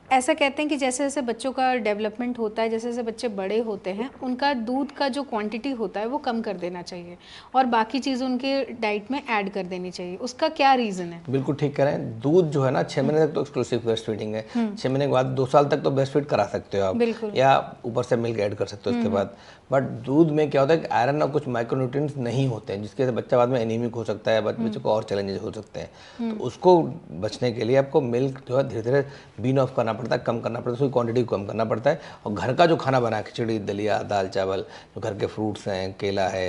ऐसा कहते हैं कि जैसे जैसे बच्चों का डेवलपमेंट होता है, जैसे जैसे बच्चे बड़े होते हैं, उनका दूध का जो क्वांटिटी होता है वो कम कर देना चाहिए, और बाकी चीज़ें उनके डाइट में ऐड कर देनी चाहिए। उसका क्या रीज़न है? बिल्कुल ठीक कह रहे हैं। दूध जो है ना, 6 महीने तक तो एक्सक्लूसिव ब्रेस्ट फीडिंग है। 6 महीने के बाद 2 साल तक तो ब्रेस्ट फीड करा सकते हो आप, या ऊपर से मिल्क ऐड कर सकते हो उसके बाद। बट दूध में क्या होता है कि आयरन और कुछ माइक्रोन्यूट्रिएंट्स नहीं होते हैं, जिसके वजह से बच्चा बाद में एनीमिक हो सकता है, बच्चे को और चैलेंजेस हो सकते हैं। तो उसको बचने के लिए आपको मिल्क जो है धीरे धीरे बीन ऑफ करना पड़ता है, कम करना पड़ता है, उसकी क्वांटिटी कम करना पड़ता है, और घर का जो खाना बना है, खिचड़ी, दलिया, दाल चावल, जो घर के फ्रूट्स हैं, केला है,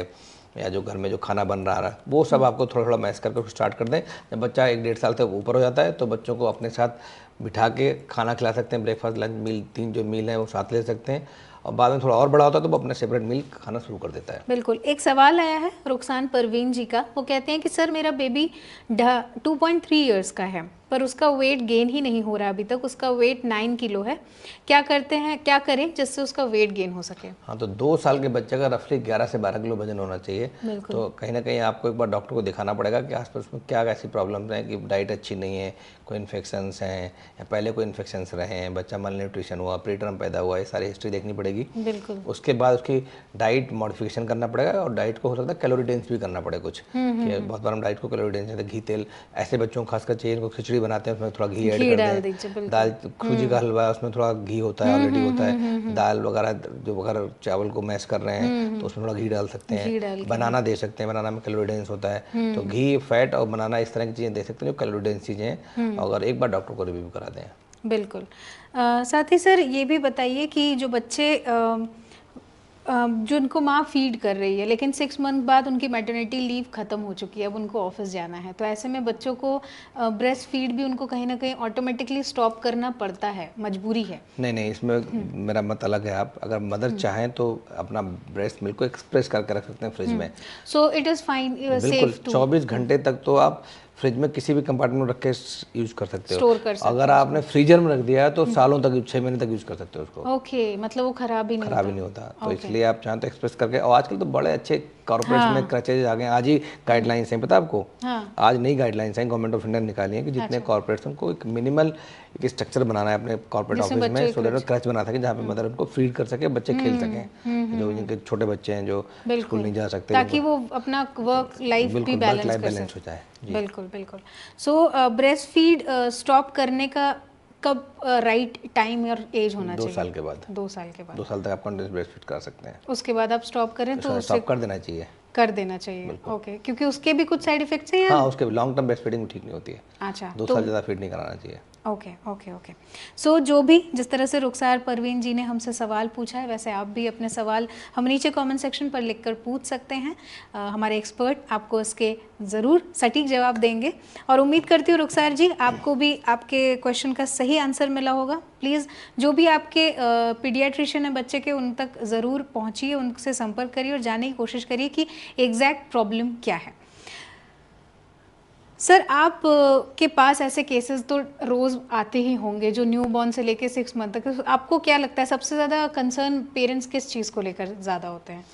या जो घर में जो खाना बन रहा है, वो सब आपको थोड़ा थोड़ा मैश करके स्टार्ट कर दें। जब बच्चा 1-1.5 साल से ऊपर हो जाता है, तो बच्चों को अपने साथ बिठा के खाना खिला सकते हैं, ब्रेकफास्ट, लंच, मील, 3 जो मील हैं वो साथ ले सकते हैं, और बाद में थोड़ा और बड़ा होता है तो वो अपना सेपरेट मील खाना शुरू कर देता है। बिल्कुल। एक सवाल आया है रुखसान परवीन जी का, वो कहते हैं कि सर मेरा बेबी 2.3 इयर्स का है, पर उसका वेट गेन ही नहीं हो रहा अभी तक, उसका वेट 9 किलो है, क्या करें जिससे उसका वेट गेन हो सके? हाँ, तो 2 साल के बच्चे का रफली 11 से 12 किलो वजन होना चाहिए। तो कहीं ना कहीं आपको एक बार डॉक्टर को दिखाना पड़ेगा कि आसपास में क्या ऐसी प्रॉब्लम्स हैं, कि डाइट अच्छी नहीं है, कोई इन्फेक्शंस हैं, या पहले कोई इन्फेक्शंस रहे हैं, बच्चा माल न्यूट्रिशन हुआ, प्रीटर्म पैदा हुआ, ये सारी हिस्ट्री देखनी पड़ेगी। बिल्कुल। उसके बाद उसकी डाइट मॉडिफिकेशन करना पड़ेगा, और डाइट को हो सकता है कैलोरी डेंस भी करना पड़े कुछ, कि बहुत बार हम डाइट को कैलोरी डेंस, जैसे घी तेल, ऐसे बच्चों को खासकर चाहिए, इनको खिचड़ी बनाते हैं उसमें थोड़ा घी ऐड कर दें, दाल सूजी का हलवा है उसमें थोड़ा घी होता है, ऑलरेडी होता है, दाल वगैरह जो वगैरह चावल को मैश कर रहे हैं तो उसमें थोड़ा घी डाल सकते हैं, बनाना दे सकते हैं, बनाना में कैलोरी डेंस होता है, तो घी, फैट और बनाना इस तरह की चीज़ें दे सकते हैं जो कैलोरी डेंस चीज़ें हैं, अगर एक बार डॉक्टर को रिव्यू करा दें। बिल्कुल। साथ ही सर ये भी बताइए कि जो बच्चे जो उनको माँ फीड कर रही है, लेकिन 6 मंथ बाद उनकी मैटरनिटी लीव ख़त्म हो चुकी है, अब उनको ऑफिस जाना है, तो ऐसे में बच्चों को ब्रेस्ट फीड भी उनको कहीं ना कहीं ऑटोमेटिकली स्टॉप करना पड़ता है, मजबूरी है। नहीं, इसमें मेरा मत अलग है। आप अगर मदर चाहें तो अपना ब्रेस्ट मिल्क को एक्सप्रेस करके रख सकते हैं फ्रिज में। सो इट इज़ फाइन, बिल्कुल 24 घंटे तक तो आप फ्रिज में किसी भी कंपार्टमेंट में रख के यूज कर सकते हो। स्टोर कर सकते अगर आपने फ्रीजर में रख दिया है तो सालों तक, 6 महीने तक यूज कर सकते हो उसको। ओके, मतलब वो खराब ही नहीं होता। तो इसलिए आप चाहें तो एक्सप्रेस करके, और आजकल तो बड़े अच्छे कॉर्पोरेट्स में क्रचेज आ गए हैं। आज ही गाइडलाइंस हैं, पता है आपको? आज नई गाइडलाइंस हैं गवर्नमेंट ऑफ इंडिया ने निकाली है कि जितने कॉर्पोरेट्स को एक मिनिमल एक स्ट्रक्चर बनाना है अपने कॉर्पोरेट ऑफिस में, सो दैट क्रच बना सके जहाँ पे मदर उनको फीड कर सके, बच्चे खेल सकें, जो जिनके छोटे बच्चे हैं जो स्कूल नहीं जा सकते, ताकि वो अपना वर्क लाइफ भी बैलेंस हो जाए। बिल्कुल बिल्कुल। सो ब्रेस्ट फीड स्टॉप करने का कब राइट टाइम और एज होना चाहिए? 2 साल के बाद। 2 साल के बाद 2 साल तक आप कंटिन्यूस ब्रेस्ट फीड कर सकते हैं। उसके बाद आप स्टॉप करें तो स्टॉप कर देना चाहिए। कर देना चाहिए। ओके, क्योंकि उसके भी कुछ साइड इफेक्ट्स हैं? हाँ, उसके लॉन्ग टर्म ब्रेस्ट फीडिंग ठीक नहीं होती है। अच्छा, 2 साल ज़्यादा फीड नहीं कराना चाहिए। Okay okay okay. सो जो भी जिस तरह से रुखसार परवीन जी ने हमसे सवाल पूछा है, वैसे आप भी अपने सवाल हम नीचे कमेंट सेक्शन पर लिखकर पूछ सकते हैं। हमारे एक्सपर्ट आपको इसके ज़रूर सटीक जवाब देंगे, और उम्मीद करती हूँ रुखसार जी आपको भी आपके क्वेश्चन का सही आंसर मिला होगा। प्लीज़ जो भी आपके पीडियाट्रिशियन है बच्चे के, उन तक ज़रूर पहुँचिए, उनसे संपर्क करिए और जानने की कोशिश करिए कि एग्जैक्ट प्रॉब्लम क्या है। सर, आप के पास ऐसे केसेस तो रोज़ आते ही होंगे जो न्यू बॉर्न से लेके 6 मंथ तक। आपको क्या लगता है सबसे ज़्यादा कंसर्न पेरेंट्स किस चीज़ को लेकर ज़्यादा होते हैं?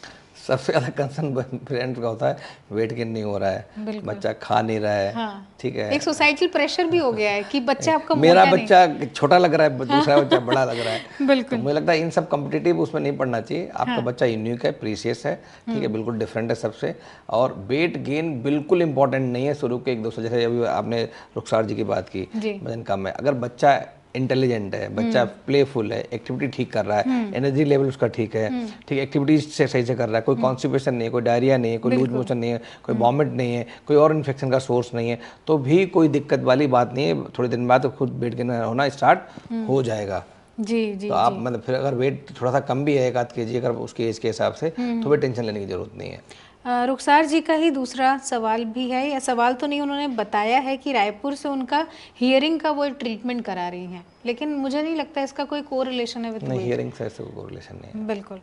सबसे ज़्यादा कंसर्न पेरेंट्स का होता है वेट गेन नहीं हो रहा है, बच्चा खा नहीं रहा है। हाँ, ठीक है, एक सोसाइटल प्रेशर भी हो गया है कि बच्चा आपका मेरा बच्चा छोटा लग रहा है, दूसरा बच्चा बड़ा लग रहा है। बिल्कुल, तो मुझे लगता है इन सब कॉम्पिटिटिव उसमें नहीं पढ़ना चाहिए। आपका बच्चा यूनिक है, प्रीशियस है, ठीक है, बिल्कुल डिफरेंट है सबसे। और वेट गेन बिल्कुल इंपॉर्टेंट नहीं है शुरू के 1-2 साल, जैसे अभी आपने रुखसार जी की बात की, वजन कम है। अगर बच्चा इंटेलिजेंट है, बच्चा प्लेफुल है, एक्टिविटी ठीक कर रहा है, एनर्जी लेवल उसका ठीक है, ठीक एक्टिविटीज से सही से कर रहा है, कोई कॉन्स्टिपेशन नहीं है, कोई डायरिया नहीं है, कोई लूज मोशन नहीं है, कोई वॉमिट नहीं है, कोई और इन्फेक्शन का सोर्स नहीं है, तो भी कोई दिक्कत वाली बात नहीं है। थोड़े दिन बाद तो खुद वेट गेन होना स्टार्ट हो जाएगा। जी। तो आप मतलब फिर अगर वेट थोड़ा सा कम भी है 1-8 kg अगर उसके एज के हिसाब से, तो भी टेंशन लेने की जरूरत नहीं है। रुखसार जी का ही दूसरा सवाल भी है, या सवाल तो नहीं, उन्होंने बताया है कि रायपुर से उनका हियरिंग का वो ट्रीटमेंट करा रही हैं, लेकिन मुझे नहीं लगता इसका कोई कोरिलेशन है विद नहीं, हियरिंग से ऐसा कोई कोरिलेशन नहीं है। बिल्कुल।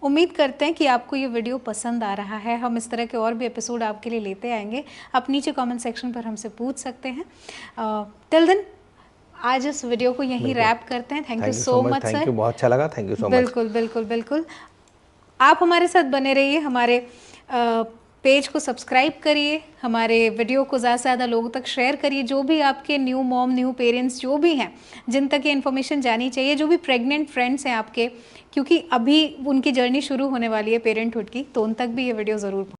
उम्मीद करते हैं कि आपको ये वीडियो पसंद आ रहा है। हम इस तरह के और भी एपिसोड आपके लिए लेते आएंगे। आप नीचे कमेंट सेक्शन पर हमसे पूछ सकते हैं। टिल देन आज इस वीडियो को यहीं रैप करते हैं। Thank you so much sir. Thank you, बहुत अच्छा लगा। Thank you so much. बिल्कुल बिल्कुल बिल्कुल। आप हमारे साथ बने रहिए, हमारे पेज को सब्सक्राइब करिए, हमारे वीडियो को ज़्यादा से ज़्यादा लोगों तक शेयर करिए। जो भी आपके न्यू मॉम, न्यू पेरेंट्स जो भी हैं, जिन तक ये इन्फॉर्मेशन जानी चाहिए, जो भी प्रेग्नेंट फ्रेंड्स हैं आपके, क्योंकि अभी उनकी जर्नी शुरू होने वाली है पेरेंटहुड की, तो उन तक भी ये वीडियो ज़रूर